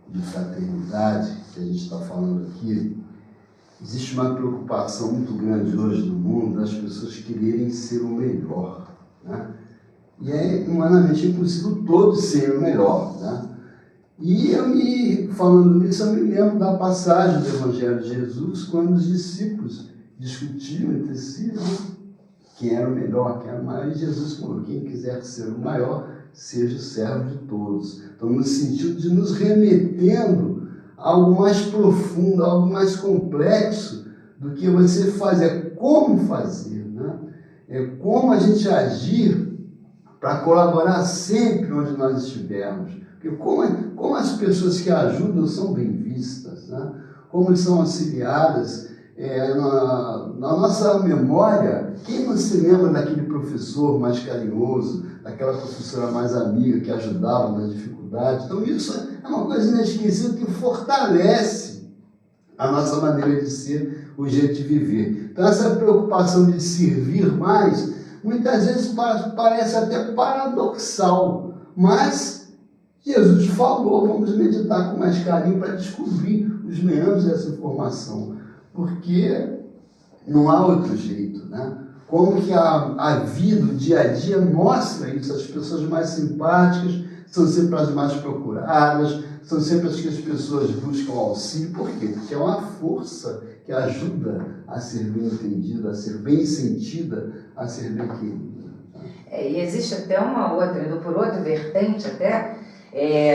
de fraternidade que a gente está falando aqui, existe uma preocupação muito grande hoje no mundo das pessoas quererem ser o melhor, né? E é humanamente impossível todos serem o melhor, né? E falando nisso, eu me lembro da passagem do Evangelho de Jesus, quando os discípulos discutiam entre si, né, quem era o melhor, quem era o maior, e Jesus falou: quem quiser ser o maior, seja o servo de todos. Então, no sentido de nos remetendo a algo mais profundo, algo mais complexo do que você faz, é como fazer, né? É como a gente agir para colaborar sempre onde nós estivermos. Porque como as pessoas que ajudam são bem vistas, né? Como são auxiliadas na nossa memória. Quem não se lembra daquele professor mais carinhoso, daquela professora mais amiga que ajudava na dificuldade? Então isso é uma coisa inesquecível que fortalece a nossa maneira de ser, o jeito de viver. Então essa preocupação de servir mais, muitas vezes parece até paradoxal, mas Jesus falou, vamos meditar com mais carinho para descobrir os meandros dessa informação, porque não há outro jeito, né? Como que a vida, o dia a dia mostra isso. As pessoas mais simpáticas são sempre as mais procuradas, são sempre as que as pessoas buscam auxílio. Por quê? Porque é uma força que ajuda a ser bem entendida, a ser bem sentida, a ser bem querida. E existe até uma outra, indo por outra vertente até,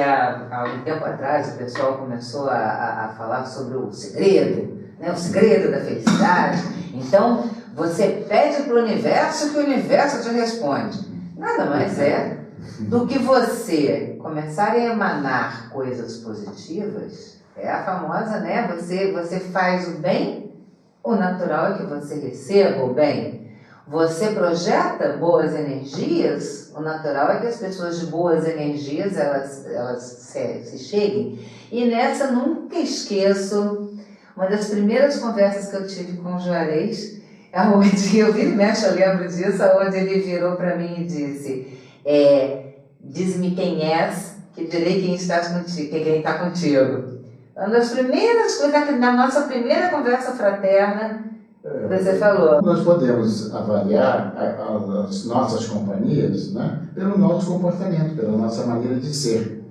há um tempo atrás o pessoal começou a falar sobre o segredo, né? O segredo da felicidade. Então, você pede para o universo que o universo te responde. Nada mais é do que você começar a emanar coisas positivas. É a famosa, né? Você faz o bem, o natural é que você receba o bem. Você projeta boas energias, o natural é que as pessoas de boas energias elas se cheguem. E nessa nunca esqueço uma das primeiras conversas que eu tive com o Juarez, onde eu vi, mexe, eu lembro disso, onde ele virou para mim e disse: diz-me quem és, que direi quem está contigo. Uma das primeiras coisas, na nossa primeira conversa fraterna, você falou. Nós podemos avaliar as nossas companhias, né, pelo nosso comportamento, pela nossa maneira de ser.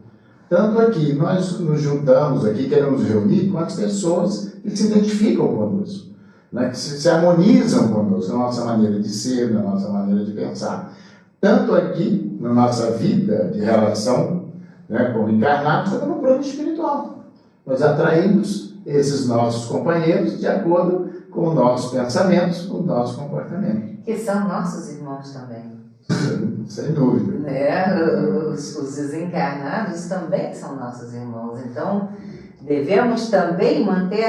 Tanto aqui, nós nos juntamos aqui, queremos reunir com as pessoas que se identificam conosco, né, que se harmonizam conosco, na nossa maneira de ser, na nossa maneira de pensar. Tanto aqui, na nossa vida de relação, né, como encarnados, como no plano espiritual. Nós atraímos esses nossos companheiros de acordo com os nossos pensamentos, com o nosso comportamento. Que são nossos irmãos também. Sem dúvida. Os desencarnados também são nossos irmãos. Então, devemos também manter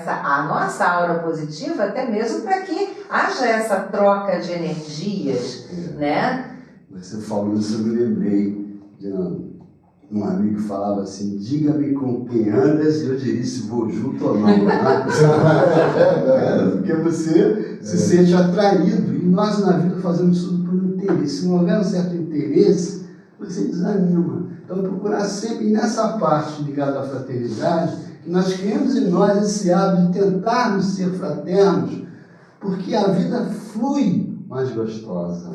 a nossa aura positiva, até mesmo para que haja essa troca de energias, né? Você falou isso, eu me lembrei de um amigo que falava assim: diga-me com quem andas e eu diria se vou junto ou não. Porque você se sente atraído, e nós na vida fazemos tudo por interesse. Se não houver um certo interesse, você desanima. Então, procurar sempre nessa parte ligada à fraternidade, que nós criamos em nós esse hábito de tentarmos ser fraternos, porque a vida flui mais gostosa.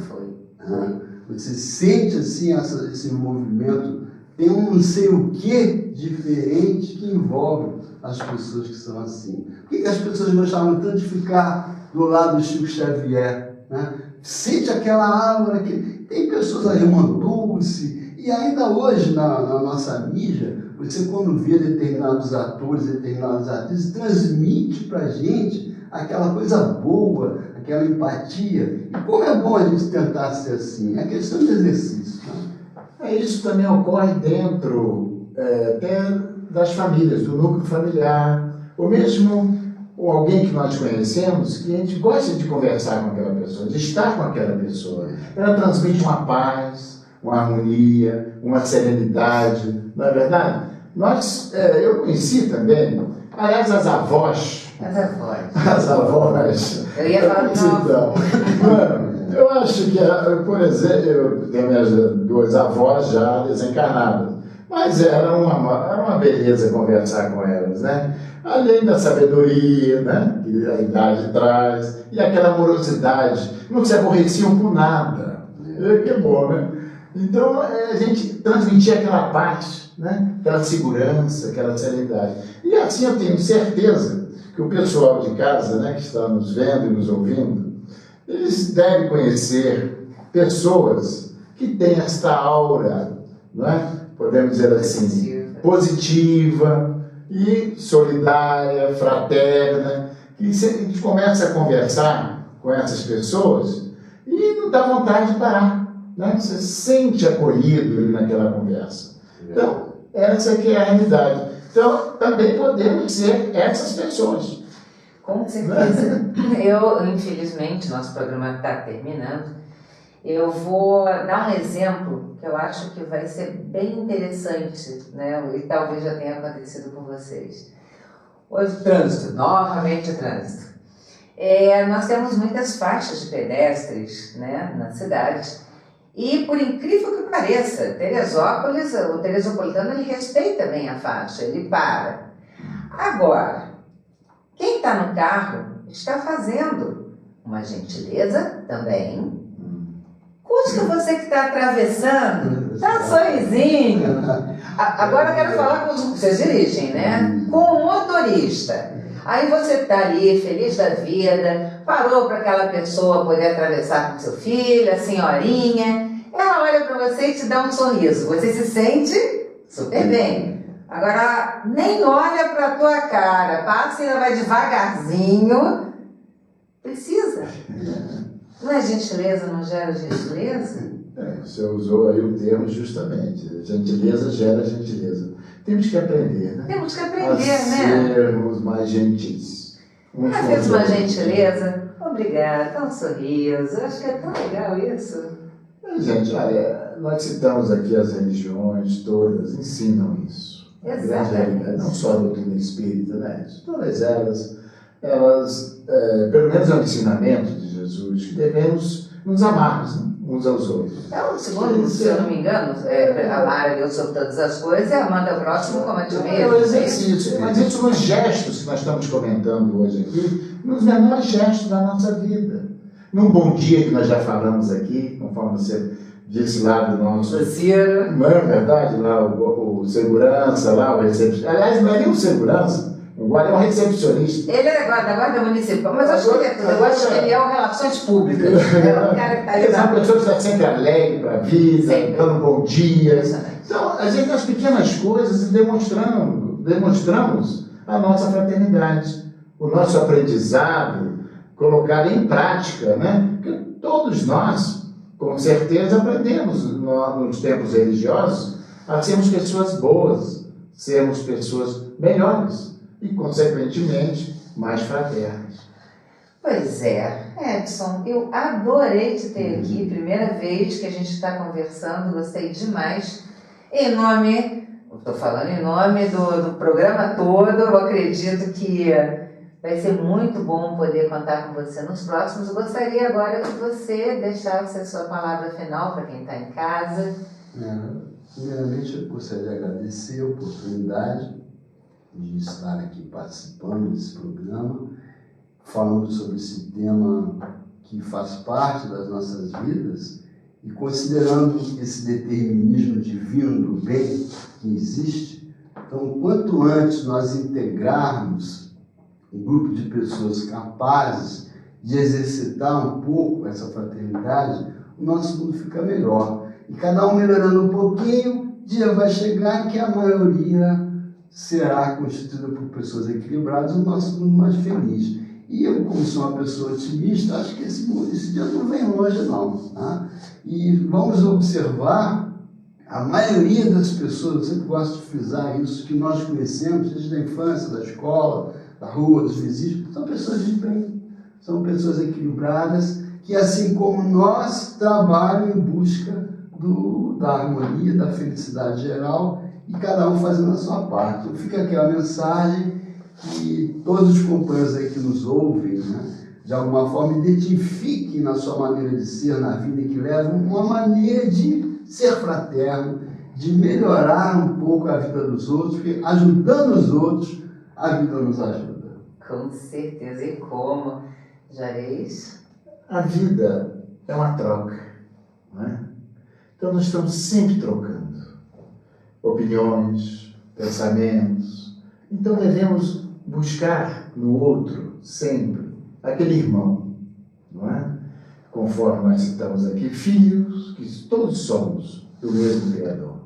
Você sente assim esse movimento, tem um não sei o que diferente que envolve as pessoas que são assim. Por que as pessoas gostavam tanto de ficar do lado do Chico Xavier, né? Sente aquela aura que tem pessoas ali, uma Dulce, e ainda hoje na nossa mídia, você quando vê determinados atores, determinados atrizes, transmite pra gente aquela coisa boa, aquela empatia. E como é bom a gente tentar ser assim, é questão de exercício, né? Isso também ocorre dentro até das famílias, do núcleo familiar, ou mesmo alguém que nós conhecemos, que a gente gosta de conversar com aquela pessoa, de estar com aquela pessoa. Ela transmite uma paz, uma harmonia, uma serenidade, não é verdade? Eu conheci também, aliás, as avós. As avós. As avós. Eu ia falar Eu acho que, por exemplo, eu tenho minhas duas avós já desencarnadas, mas era uma beleza conversar com elas, né? Além da sabedoria, né, que a idade traz, e aquela amorosidade, não se aborreciam por nada, que é bom, né? Então, a gente transmitia aquela paz, né, aquela segurança, aquela serenidade. E assim eu tenho certeza que o pessoal de casa, né, que está nos vendo e nos ouvindo, eles devem conhecer pessoas que têm esta aura, não é? Podemos dizer assim, positiva e solidária, fraterna, que a gente começa a conversar com essas pessoas e não dá vontade de parar, né? Você se sente acolhido ali naquela conversa. Então, essa que é a realidade. Então, também podemos ser essas pessoas. Com certeza. Eu, infelizmente, nosso programa está terminando. Eu vou dar um exemplo que eu acho que vai ser bem interessante, né? E talvez já tenha acontecido com vocês. Hoje, trânsito, novamente o trânsito. Nós temos muitas faixas de pedestres, né, na cidade. E, por incrível que pareça, Teresópolis, o teresopolitano, ele respeita bem a faixa, ele para. Agora, quem está no carro está fazendo uma gentileza também. Custa você que está atravessando, dá um sorrisinho. Agora eu quero falar com vocês dirigem, né? Com o motorista. Aí você está ali, feliz da vida, parou para aquela pessoa poder atravessar com seu filho, a senhorinha. Ela olha para você e te dá um sorriso. Você se sente super bem. Agora, nem olha para a tua cara, passa e ainda vai devagarzinho. Precisa. Não é gentileza, não gera gentileza? Você usou aí o termo justamente. Gentileza gera gentileza. Temos que aprender, né? Temos que aprender, a né? sermos mais gentis. Ela fez uma gentileza. Obrigada, dá um sorriso. Eu acho que é tão legal isso. Gente, olha, nós citamos aqui as religiões, todas ensinam isso. Exatamente. Não só a doutrina espírita, né? Todas elas, pelo menos é um ensinamento de Jesus, que devemos nos amarmos, né, uns aos outros. Segundo, se eu não me engano, amar a Deus sobre todas as coisas e amar ao próximo como a ti mesmo. É um exercício, mas isso nos gestos que nós estamos comentando hoje aqui, nos menores gestos da nossa vida. Num bom dia que nós já falamos aqui, conforme você disse lá do nosso... Não é verdade? Lá o segurança, lá o recepcionista. Aliás, não é nem o segurança. O guarda é um recepcionista. Ele é da guarda municipal, mas eu acho que eu acho que ele é o Relações Públicas. É o cara que está ali. É uma pessoa que está sempre alegre para a vida, dando um bom dia. Então, a gente, nas pequenas coisas, demonstramos a nossa fraternidade, o nosso aprendizado, colocar em prática, né? Porque todos nós, com certeza, aprendemos nos tempos religiosos a sermos pessoas boas, sermos pessoas melhores. E, consequentemente, mais fraternos. Pois é, Edson, eu adorei te ter aqui, primeira vez que a gente está conversando, gostei demais. Estou falando em nome do programa todo, eu acredito que vai ser muito bom poder contar com você nos próximos. Eu gostaria agora que você deixasse a sua palavra final para quem está em casa. Primeiramente, eu gostaria de agradecer a oportunidade de estar aqui participando desse programa, falando sobre esse tema que faz parte das nossas vidas e considerando esse determinismo divino do bem que existe. Então, quanto antes nós integrarmos um grupo de pessoas capazes de exercitar um pouco essa fraternidade, o nosso mundo fica melhor. E cada um melhorando um pouquinho, o dia vai chegar que a maioria será constituída por pessoas equilibradas e o nosso mundo mais feliz. E eu, como sou uma pessoa otimista, acho que esse dia não vem longe, não. Tá? E vamos observar a maioria das pessoas, eu sempre gosto de frisar isso, que nós conhecemos desde a infância, da escola, da rua, dos vizinhos, são pessoas de bem, são pessoas equilibradas, que assim como nós, trabalham em busca da harmonia, da felicidade geral, e cada um fazendo a sua parte. Então fica aqui a mensagem que todos os companheiros aí que nos ouvem, né, de alguma forma, identifiquem na sua maneira de ser na vida e que levam uma maneira de ser fraterno, de melhorar um pouco a vida dos outros, porque ajudando os outros, a vida nos ajuda. Com certeza. E como, Juarez? A vida é uma troca, não é? Então nós estamos sempre trocando opiniões, pensamentos. Então devemos buscar no outro sempre aquele irmão, não é? Conforme nós citamos aqui, filhos que todos somos do mesmo Criador.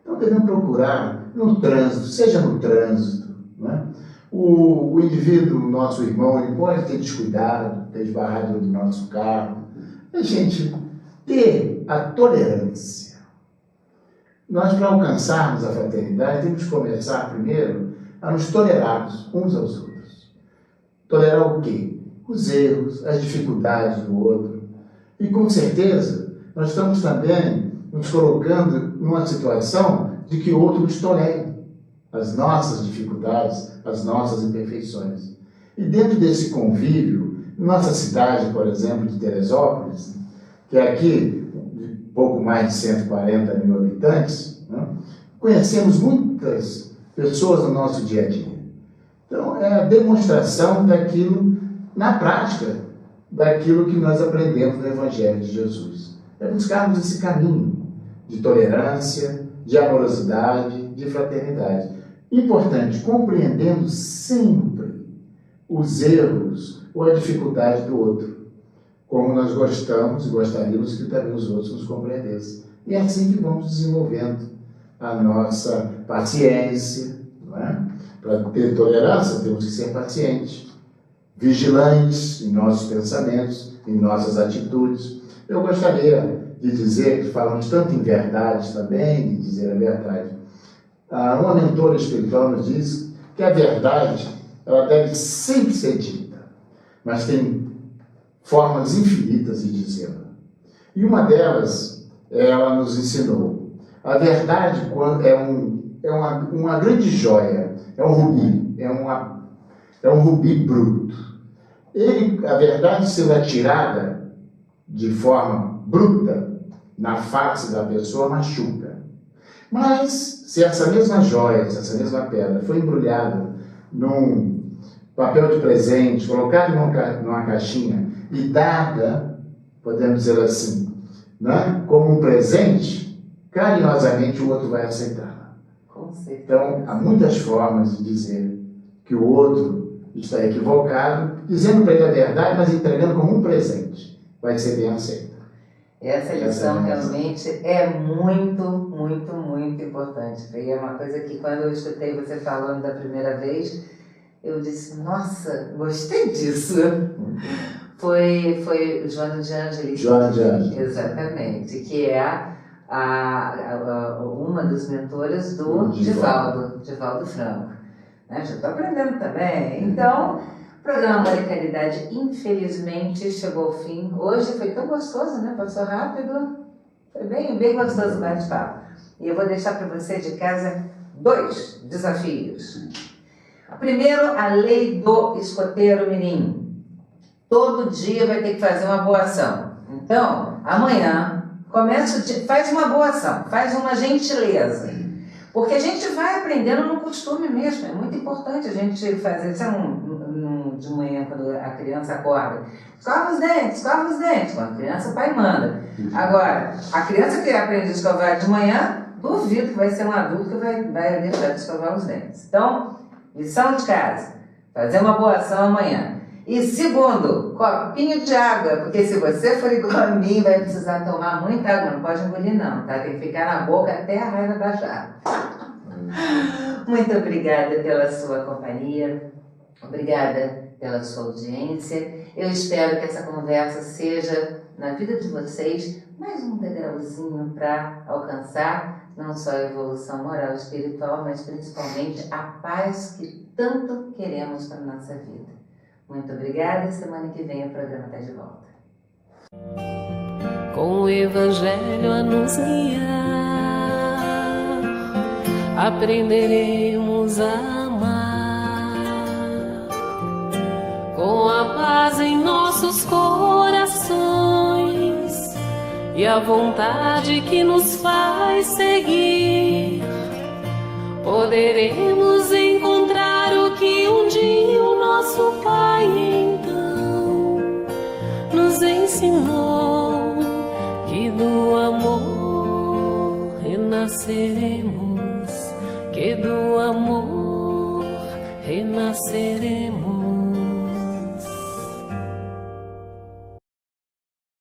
Então devemos procurar no trânsito, seja no trânsito, não é? O indivíduo, nosso irmão, ele pode ter descuidado, ter esbarrado no nosso carro. A gente ter a tolerância. Nós, para alcançarmos a fraternidade, temos que começar primeiro a nos tolerarmos uns aos outros. Tolerar o quê? Os erros, as dificuldades do outro. E com certeza, nós estamos também nos colocando numa situação de que o outro nos tolere as nossas dificuldades, as nossas imperfeições. E dentro desse convívio, nossa cidade, por exemplo, de Teresópolis, que é aqui de pouco mais de 140 mil habitantes, né, conhecemos muitas pessoas no nosso dia a dia. Então, é a demonstração daquilo, na prática, daquilo que nós aprendemos no Evangelho de Jesus. É buscarmos esse caminho de tolerância, de amorosidade, de fraternidade. Importante, compreendendo sempre os erros ou a dificuldade do outro, como nós gostamos e gostaríamos que também os outros nos compreendessem. E é assim que vamos desenvolvendo a nossa paciência, não é? Para ter tolerância, temos que ser pacientes, vigilantes em nossos pensamentos, em nossas atitudes. Eu gostaria de dizer, que falamos tanto em verdade também, de dizer a verdade. Uma mentora espiritual nos diz que a verdade, ela deve sempre ser dita, mas tem formas infinitas de dizê-la. E uma delas, ela nos ensinou. A verdade é uma grande joia, é um rubi, é um rubi bruto. A verdade sendo atirada de forma bruta na face da pessoa machuca. Mas, se essa mesma joia, se essa mesma pedra foi embrulhada num papel de presente, colocada numa caixinha e dada, podemos dizer assim, né, como um presente, carinhosamente o outro vai aceitá-la. Então, há muitas formas de dizer que o outro está equivocado, dizendo para ele a verdade, mas entregando como um presente. Vai ser bem aceito. Essa lição realmente é muito, muito, muito importante. E é uma coisa que quando eu escutei você falando da primeira vez, eu disse, nossa, gostei disso. Foi Joana de Ângeles. Joana de Ângeles. Exatamente, que é uma das mentoras do Divaldo Franco. Né? Já estou aprendendo também. Então, o programa Amor e Caridade, infelizmente, chegou ao fim. Hoje foi tão gostoso, né? Passou rápido. Foi bem gostoso o bate-papo. E eu vou deixar para você de casa 2 desafios. Primeiro, a lei do escoteiro mirim. Todo dia vai ter que fazer uma boa ação. Então, amanhã, faz uma boa ação, faz uma gentileza. Porque a gente vai aprendendo no costume mesmo. É muito importante a gente fazer, de manhã, quando a criança acorda, escova os dentes. Quando a criança, o pai manda. Agora, a criança que aprende a escovar de manhã, duvido que vai ser um adulto que vai deixar de escovar os dentes. Então, lição de casa, fazer uma boa ação amanhã. E segundo, copinho de água, porque se você for igual a mim, vai precisar tomar muita água, não pode engolir não, tá? Tem que ficar na boca até a raiva baixar. Muito obrigada pela sua companhia, obrigada pela sua audiência. Eu espero que essa conversa seja, na vida de vocês, mais um degrauzinho para alcançar não só a evolução moral e espiritual, mas principalmente a paz que tanto queremos para a nossa vida. Muito obrigada, semana que vem o programa está de volta. Com o Evangelho a nos guiar, aprenderemos a amar. Com a paz em nós nossos corações e a vontade que nos faz seguir, poderemos encontrar o que um dia o nosso Pai então nos ensinou, que do amor renasceremos, que do amor renasceremos.